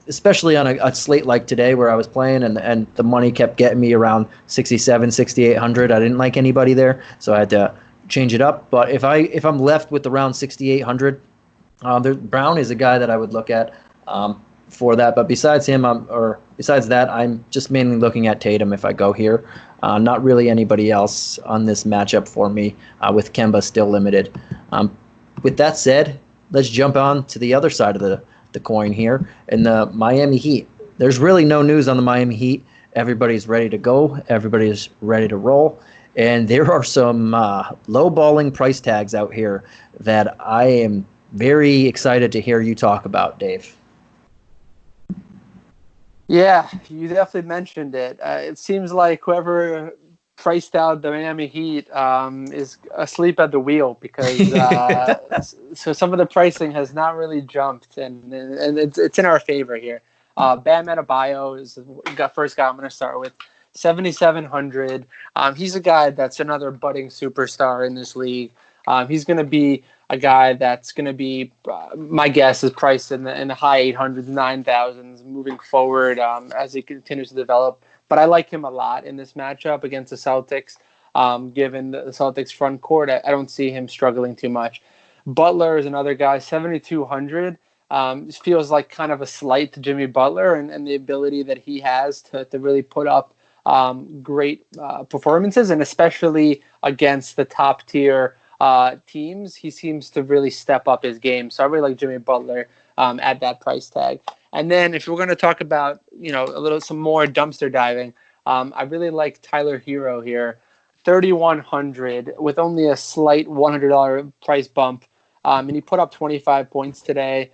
especially on a slate like today where I was playing and the money kept getting me around 6,700, 6,800. I didn't like anybody there, so I had to change it up. But if I'm left with around 6,800, Brown is a guy that I would look at for that. But besides that, I'm just mainly looking at Tatum if I go here. Not really anybody else on this matchup for me, with Kemba still limited. With that said, let's jump on to the other side of the coin here in the Miami Heat. There's really no news on the Miami Heat. Everybody's ready to go. Everybody's ready to roll. And there are some low-balling price tags out here that I am very excited to hear you talk about, Dave.
Yeah, you definitely mentioned it. It seems like whoever priced out the Miami Heat is asleep at the wheel, because so some of the pricing has not really jumped, and it's in our favor here. Bam Adebayo is the first guy I'm going to start with, 7,700. He's a guy that's another budding superstar in this league. He's going to be a guy that's going to be, my guess is priced in the high 800s, 9,000s moving forward as he continues to develop. But I like him a lot in this matchup against the Celtics. Given the Celtics front court, I don't see him struggling too much. Butler is another guy, 7,200. Feels like kind of a slight to Jimmy Butler and the ability that he has to really put up great performances, and especially against the top tier teams, he seems to really step up his game. So I really like Jimmy Butler at that price tag. And then if we're going to talk about, some more dumpster diving, I really like Tyler Hero here, 3,100 with only a slight $100 price bump. And he put up 25 points today.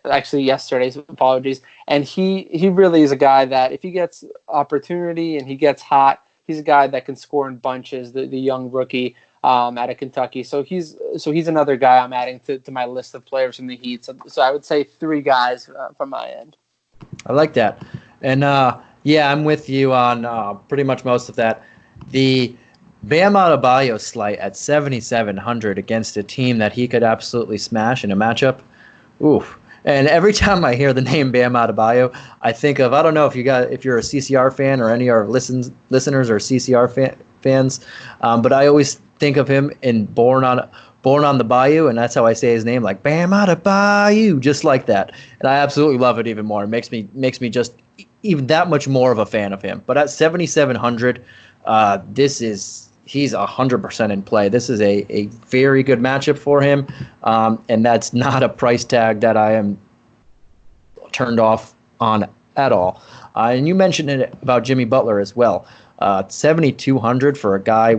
Actually yesterday, so apologies. And he really is a guy that if he gets opportunity and he gets hot, he's a guy that can score in bunches, the young rookie out of Kentucky. So he's another guy I'm adding to my list of players from the Heat. So I would say 3 guys from my end.
I like that. And yeah, I'm with you on pretty much most of that. The Bam Adebayo slight at 7,700 against a team that he could absolutely smash in a matchup. Oof. And every time I hear the name Bam Adebayo, I think of, I don't know if you're a CCR fan or any of our listeners are CCR fans, but I always think of him in Born on the Bayou, and that's how I say his name, like Bam Adebayo, just like that. And I absolutely love it even more. It makes me just even that much more of a fan of him. But at 7,700, he's 100% in play. This is a very good matchup for him, and that's not a price tag that I am turned off on at all. And you mentioned it about Jimmy Butler as well. 7,200 for a guy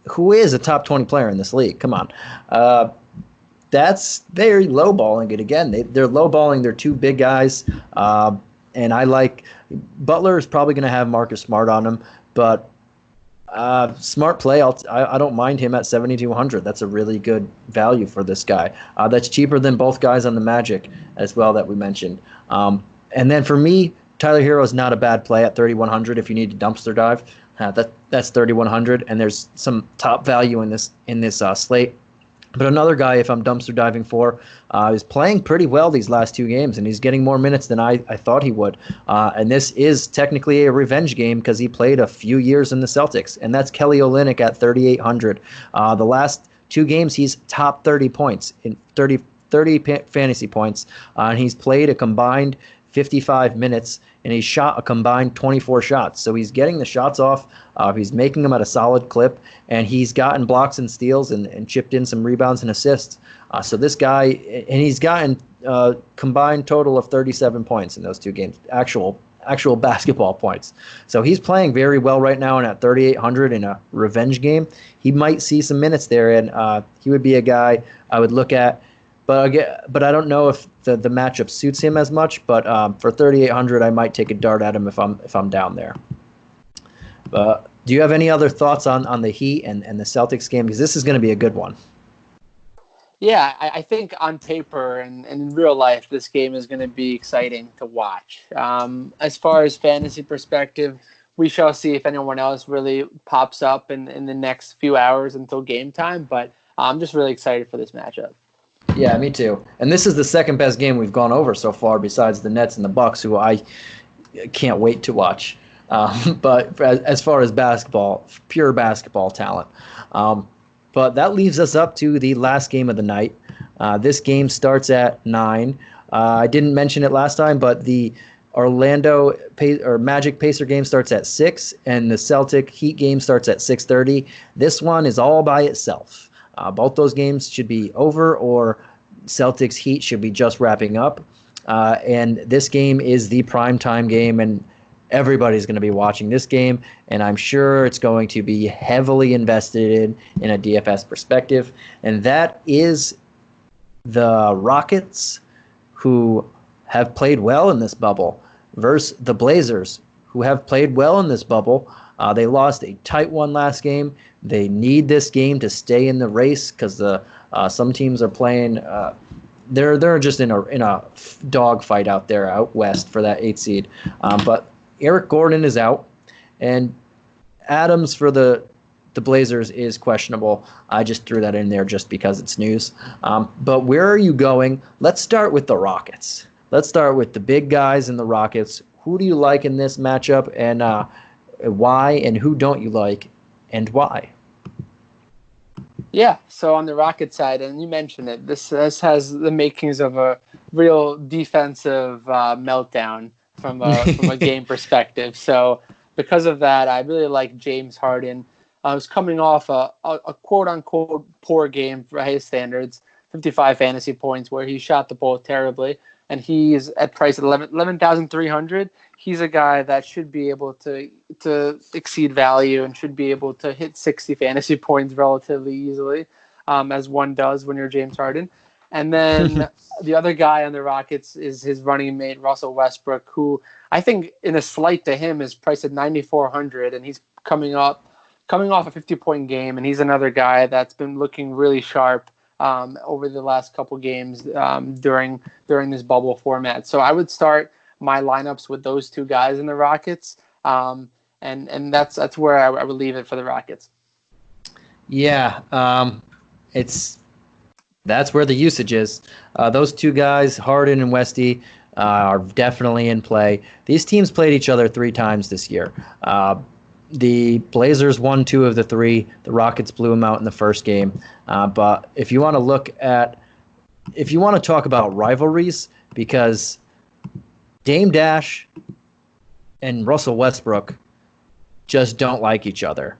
who is a top 20 player in this league. Come on. That's very lowballing it again. They're lowballing their 2 big guys, and I like Butler is probably going to have Marcus Smart on him, but smart play. I don't mind him at 7,200. That's a really good value for this guy. That's cheaper than both guys on the Magic as well that we mentioned. And then for me, Tyler Hero is not a bad play at 3,100 if you need to dumpster dive. That's 3,100, and there's some top value in this slate. But another guy, if I'm dumpster diving for, is playing pretty well these last 2 games, and he's getting more minutes than I thought he would. And this is technically a revenge game because he played a few years in the Celtics, and that's Kelly Olynyk at 3,800. The last 2 games, he's top 30 points, in 30 fantasy points, and he's played a combined 55 minutes, and he shot a combined 24 shots. So he's getting the shots off. He's making them at a solid clip, and he's gotten blocks and steals and chipped in some rebounds and assists. So this guy, and he's gotten a combined total of 37 points in those 2 games, actual basketball points. So he's playing very well right now, and at 3,800 in a revenge game, he might see some minutes there, and he would be a guy I would look at. But I don't know if the matchup suits him as much. But for 3,800, I might take a dart at him if I'm down there. Do you have any other thoughts on the Heat and the Celtics game? Because this is going to be a good one.
Yeah, I think on paper and in real life, this game is going to be exciting to watch. As far as fantasy perspective, we shall see if anyone else really pops up in the next few hours until game time. But I'm just really excited for this matchup.
Yeah, me too. And this is the second best game we've gone over so far, besides the Nets and the Bucks, who I can't wait to watch. But as far as basketball, pure basketball talent. But that leaves us up to the last game of the night. This game starts at 9. I didn't mention it last time, but the Orlando Magic Pacer game starts at 6, and the Celtic Heat game starts at 6:30. This one is all by itself. Both those games should be over, or Celtics Heat should be just wrapping up. And this game is the primetime game, and everybody's going to be watching this game. And I'm sure it's going to be heavily invested in a DFS perspective. And that is the Rockets, who have played well in this bubble, versus the Blazers, who have played well in this bubble. They lost a tight one last game. They need this game to stay in the race because some teams are playing. They're just in a dog fight out there out west for that 8th seed. But Eric Gordon is out, and Adams for the the Blazers is questionable. I just threw that in there just because it's news. But where are you going? Let's start with the Rockets. Let's start with the big guys in the Rockets. Who do you like in this matchup, and why, and who don't you like, and why?
Yeah, so on the Rocket side, and you mentioned it, this has the makings of a real defensive meltdown from a game perspective. So because of that, I really like James Harden. I was coming off a quote-unquote poor game for his standards, 55 fantasy points, where he shot the ball terribly, and he's at price at 11,300. He's a guy that should be able to exceed value and should be able to hit 60 fantasy points relatively easily, as one does when you're James Harden. And then the other guy on the Rockets is his running mate, Russell Westbrook, who I think, in a slight to him, is priced at 9,400, and he's coming off a 50-point game, and he's another guy that's been looking really sharp over the last couple games during this bubble format. So I would start my lineups with those two guys in the Rockets, and that's where I would leave it for the Rockets.
Yeah, that's where the usage is. Those two guys, Harden and Westy, are definitely in play. These teams played each other 3 times this year. The Blazers won 2 of the 3. The Rockets blew them out in the first game. But if you want to talk about rivalries, because Dame Dash and Russell Westbrook just don't like each other.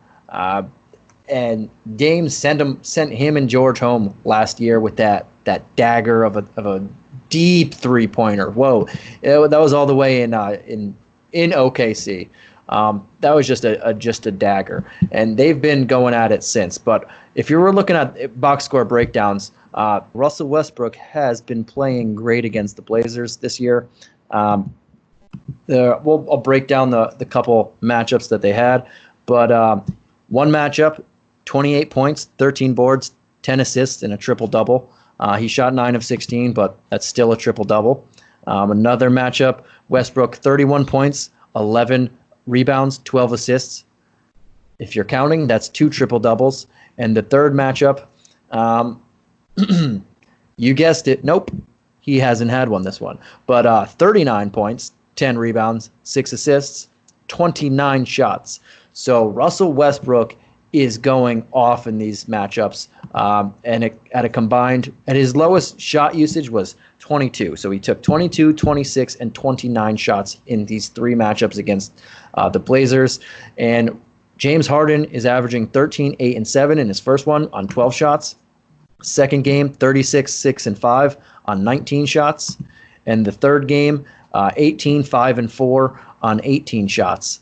And Dame sent him and George home last year with that dagger of a deep 3-pointer. Whoa, that was all the way in OKC. That was just a dagger, and they've been going at it since. But if you were looking at box score breakdowns, Russell Westbrook has been playing great against the Blazers this year. I'll break down the couple matchups that they had, but one matchup, 28 points, 13 boards, 10 assists, and a triple-double. He shot 9 of 16, but that's still a triple-double. Another matchup, Westbrook, 31 points, 11 rebounds, 12 assists. If you're counting, that's 2 triple-doubles. And the third matchup, you guessed it, nope, he hasn't had one this one. But 39 points, 10 rebounds, 6 assists, 29 shots. So Russell Westbrook is going off in these matchups, and at his lowest shot usage was 22. So he took 22, 26, and 29 shots in these 3 matchups against the Blazers. And James Harden is averaging 13, 8, and 7 in his first one on 12 shots. Second game, 36, 6, and 5 on 19 shots. And the third game, 18, 5, and 4 on 18 shots.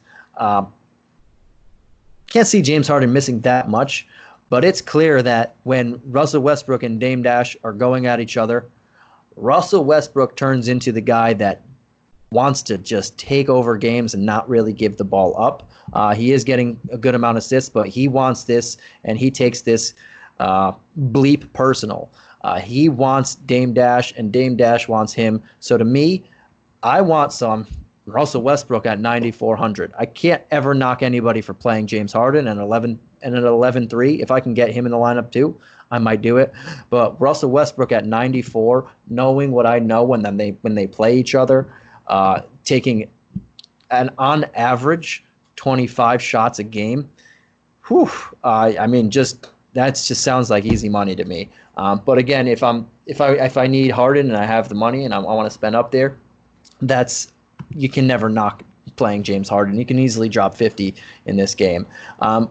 Can't see James Harden missing that much, but it's clear that when Russell Westbrook and Dame Dash are going at each other, Russell Westbrook turns into the guy that wants to just take over games and not really give the ball up. He is getting a good amount of assists, but he wants this, and he takes this bleep personal. He wants Dame Dash, and Dame Dash wants him. So to me, I want some Russell Westbrook at 9,400. I can't ever knock anybody for playing James Harden and an 11-3. If I can get him in the lineup too, I might do it. But Russell Westbrook at 94, knowing what I know when they play each other, taking on average 25 shots a game. Whew, that just sounds like easy money to me. But again, if I need Harden and I have the money and I want to spend up there, you can never knock playing James Harden. You can easily drop 50 in this game.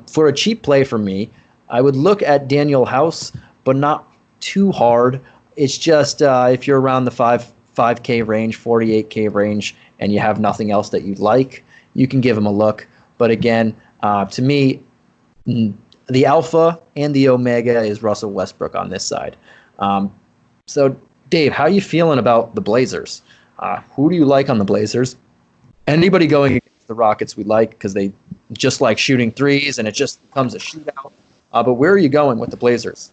For a cheap play for me, I would look at Daniel House, but not too hard. It's just if you're around the 5K range, 48K range, and you have nothing else that you'd like, you can give him a look. But again, to me, the alpha and the omega is Russell Westbrook on this side. So, Dave, how are you feeling about the Blazers? Who do you like on the Blazers? Anybody going against the Rockets we like because they just like shooting threes and it just becomes a shootout. But where are you going with the Blazers?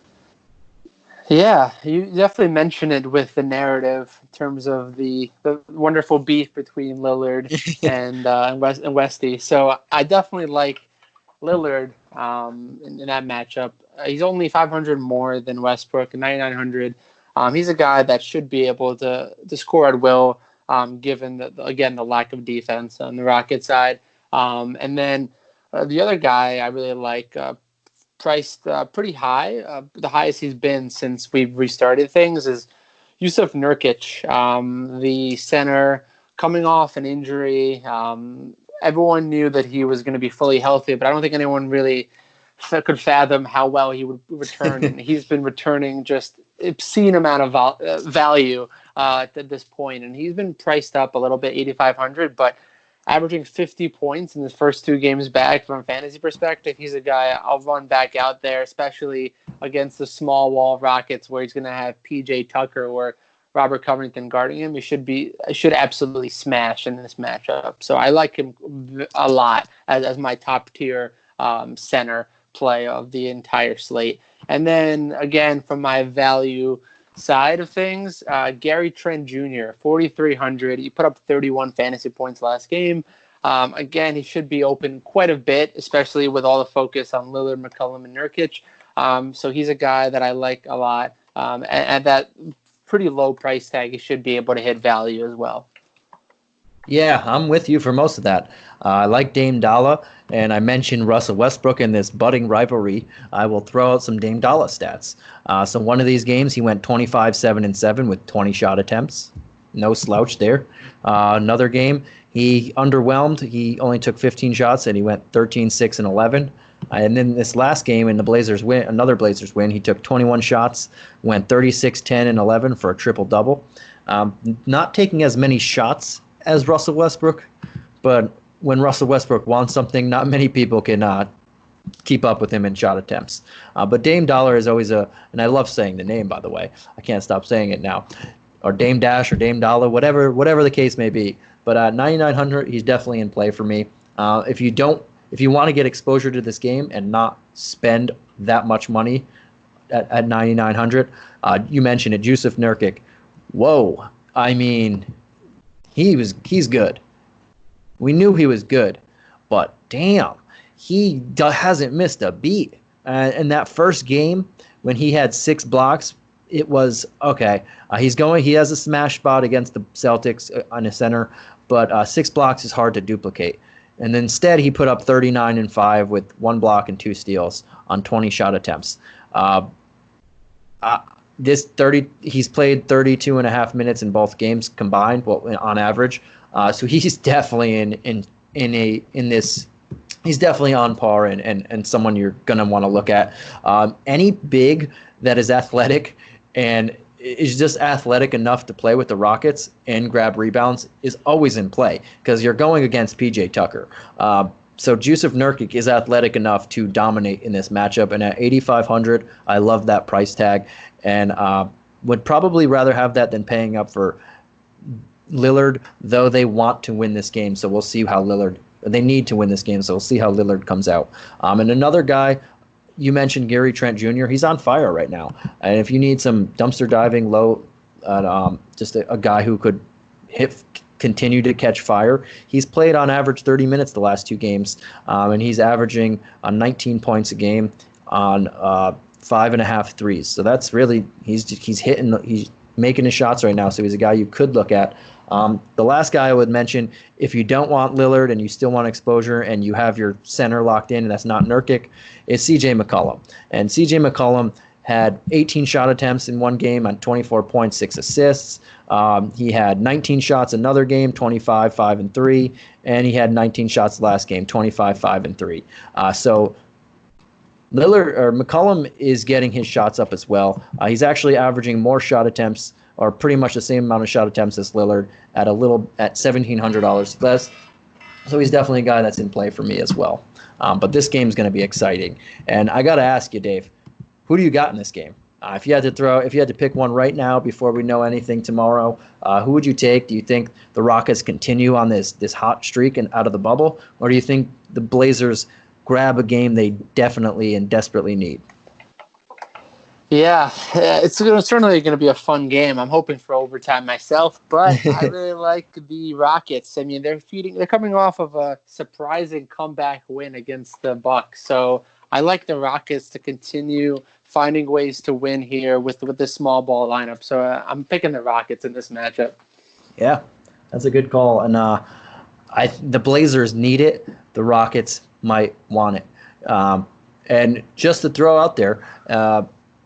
Yeah, you definitely mentioned it with the narrative in terms of the wonderful beef between Lillard and Westy. So I definitely like Lillard in that matchup. He's only 500 more than Westbrook, 9,900. He's a guy that should be able to score at will, given the lack of defense on the Rockets side. And then the other guy I really like, priced pretty high, the highest he's been since we've restarted things, is Yusuf Nurkic, the center, coming off an injury. Everyone knew that he was going to be fully healthy, but I don't think anyone really could fathom how well he would return. And he's been returning just obscene amount of value at this point, and he's been priced up a little bit, 8,500, but averaging 50 points in his first 2 games back. From a fantasy perspective, he's a guy I'll run back out there, especially against the small wall Rockets, where he's going to have PJ Tucker or Robert Covington guarding him. He should absolutely smash in this matchup. So I like him a lot as my top tier center play of the entire slate. And then again, from my value side of things, Gary Trent Jr., 4,300. He put up 31 fantasy points last game. Again, he should be open quite a bit, especially with all the focus on Lillard, McCollum, and Nurkic. So he's a guy that I like a lot. And that pretty low price tag, he should be able to hit value as well.
Yeah, I'm with you for most of that. I like Dame Dalla, and I mentioned Russell Westbrook in this budding rivalry. I will throw out some Dame Dalla stats. So one of these games, he went 25, 7, and 7 with 20 shot attempts. No slouch there. Another game, he underwhelmed. He only took 15 shots, and he went 13, 6, and 11. And then this last game in the Blazers win, another Blazers win, he took 21 shots, went 36, 10, and 11 for a triple-double. Not taking as many shots as Russell Westbrook, but when Russell Westbrook wants something, not many people can keep up with him in shot attempts. But Dame Dollar is always and I love saying the name, by the way. I can't stop saying it now. Or Dame Dash or Dame Dollar, whatever the case may be. But at 9,900, he's definitely in play for me. If you want to get exposure to this game and not spend that much money at 9,900, you mentioned it, Yusuf Nurkic. Whoa, I mean, he's good. We knew he was good, but damn, he hasn't missed a beat. In that first game, when he had 6 blocks, it was okay. He has a smash spot against the Celtics on a center, but 6 blocks is hard to duplicate. And instead, he put up 39 and 5 with 1 block and 2 steals on 20 shot attempts. He's played 32 and a half minutes in both games combined, on average. So he's definitely in this. He's definitely on par and someone you're gonna want to look at. Any big that is athletic and is just athletic enough to play with the Rockets and grab rebounds is always in play because you're going against PJ Tucker. So Yusuf Nurkic is athletic enough to dominate in this matchup. And at 8,500, I love that price tag and would probably rather have that than paying up for Lillard, though they want to win this game. So we'll see how they need to win this game. So we'll see how Lillard comes out. And another guy, you mentioned Gary Trent Jr. He's on fire right now. And if you need some dumpster diving low, just a guy who could continue to catch fire, he's played on average 30 minutes the last 2 games, and he's averaging 19 points a game on 5.5 threes. So that's really he's making his shots right now. So he's a guy you could look at. The last guy I would mention, if you don't want Lillard and you still want exposure and you have your center locked in and that's not Nurkic, is CJ McCollum. And CJ McCollum had 18 shot attempts in one game on 24 points, 6 assists. He had 19 shots another game, 25, 5, and 3. And he had 19 shots last game, 25, 5, and 3. So McCollum is getting his shots up as well. He's actually averaging more shot attempts, or pretty much the same amount of shot attempts as Lillard at $1,700 less. So he's definitely a guy that's in play for me as well. But this game is going to be exciting. And I got to ask you, Dave, who do you got in this game? If you had to pick one right now before we know anything tomorrow, who would you take? Do you think the Rockets continue on this hot streak and out of the bubble, or do you think the Blazers grab a game they definitely and desperately need?
Yeah, it's certainly going to be a fun game. I'm hoping for overtime myself, but I really like the Rockets. I mean, they're coming off of a surprising comeback win against the Bucks, so I like the Rockets to continue finding ways to win here with this small ball lineup. So I'm picking the Rockets in this matchup.
Yeah, that's a good call. And the Blazers need it. The Rockets might want it. And just to throw out there,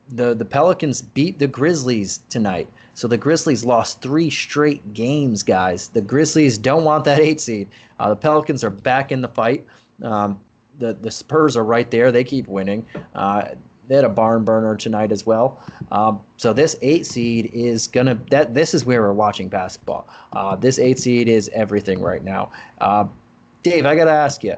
the Pelicans beat the Grizzlies tonight. So the Grizzlies lost 3 straight games, guys. The Grizzlies don't want that 8 seed. The Pelicans are back in the fight. The Spurs are right there. They keep winning. They had a barn burner tonight as well. So this 8 seed is this is where we're watching basketball. This 8 seed is everything right now. Dave, I got to ask you,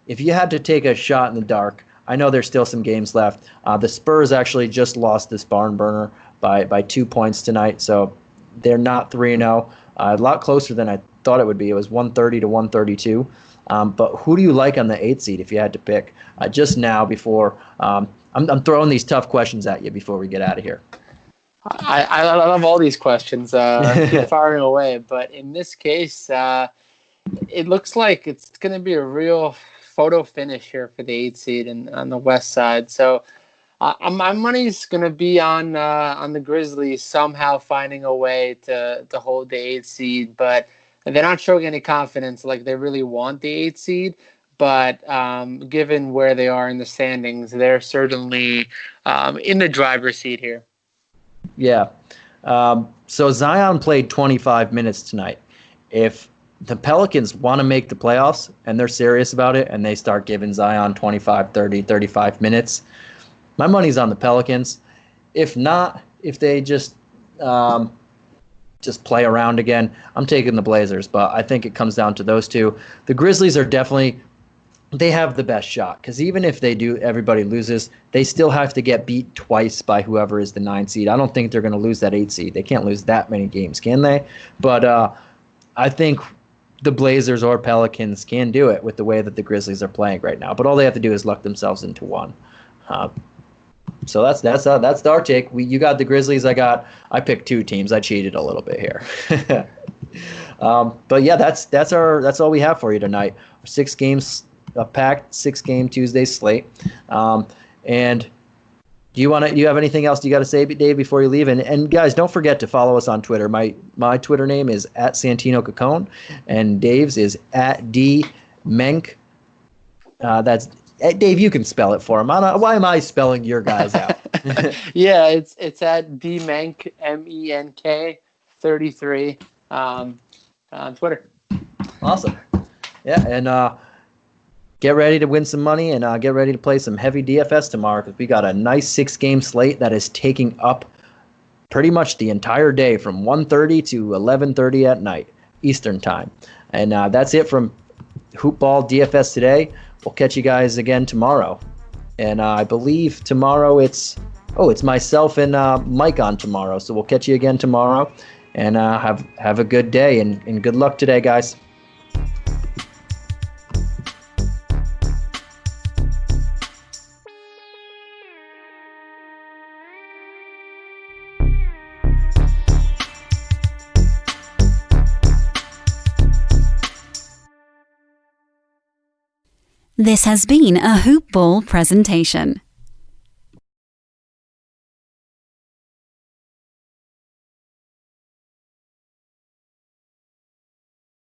if you had to take a shot in the dark, I know there's still some games left. The Spurs actually just lost this barn burner by 2 points tonight, so they're not 3-0. A lot closer than I thought it would be. It was 130 to 132. But who do you like on the 8 seed if you had to pick? Just now before I'm throwing these tough questions at you before we get out of here.
I love all these questions. Keep firing away. But in this case, it looks like it's going to be a real photo finish here for the 8 seed on the west side. So my money's going to be on the Grizzlies somehow finding a way to hold the 8 seed. But they're not showing any confidence like they really want the 8 seed. But given where they are in the standings, they're certainly in the driver's seat here.
Yeah. So Zion played 25 minutes tonight. If the Pelicans want to make the playoffs and they're serious about it and they start giving Zion 25, 30, 35 minutes, my money's on the Pelicans. If not, if they just play around again, I'm taking the Blazers. But I think it comes down to those two. The Grizzlies are definitely... they have the best shot because even if everybody loses, they still have to get beat twice by whoever is the 9 seed. I don't think they're going to lose that 8 seed. They can't lose that many games, can they? But I think the Blazers or Pelicans can do it with the way that the Grizzlies are playing right now. But all they have to do is luck themselves into one. So that's our take. You got the Grizzlies. I picked 2 teams. I cheated a little bit here. But yeah, that's all we have for you tonight. 6 games. A packed 6-game Tuesday slate. And do you have anything else you got to say, Dave, before you leave? And guys, don't forget to follow us on Twitter. My Twitter name is @SantinoCacone, and Dave's is @DMenk. That's Dave. You can spell it for him. Why am I spelling your guys out?
Yeah, it's @DMenk MENK 33 on Twitter.
Awesome. Yeah, and get ready to win some money and get ready to play some heavy DFS tomorrow because we got a nice 6-game slate that is taking up pretty much the entire day from 1:30 to 11:30 at night, Eastern time. And that's it from Hoopball DFS today. We'll catch you guys again tomorrow. And I believe tomorrow it's myself and Mike on tomorrow. So we'll catch you again tomorrow. And have a good day and good luck today, guys.
This has been a Hoop Ball presentation.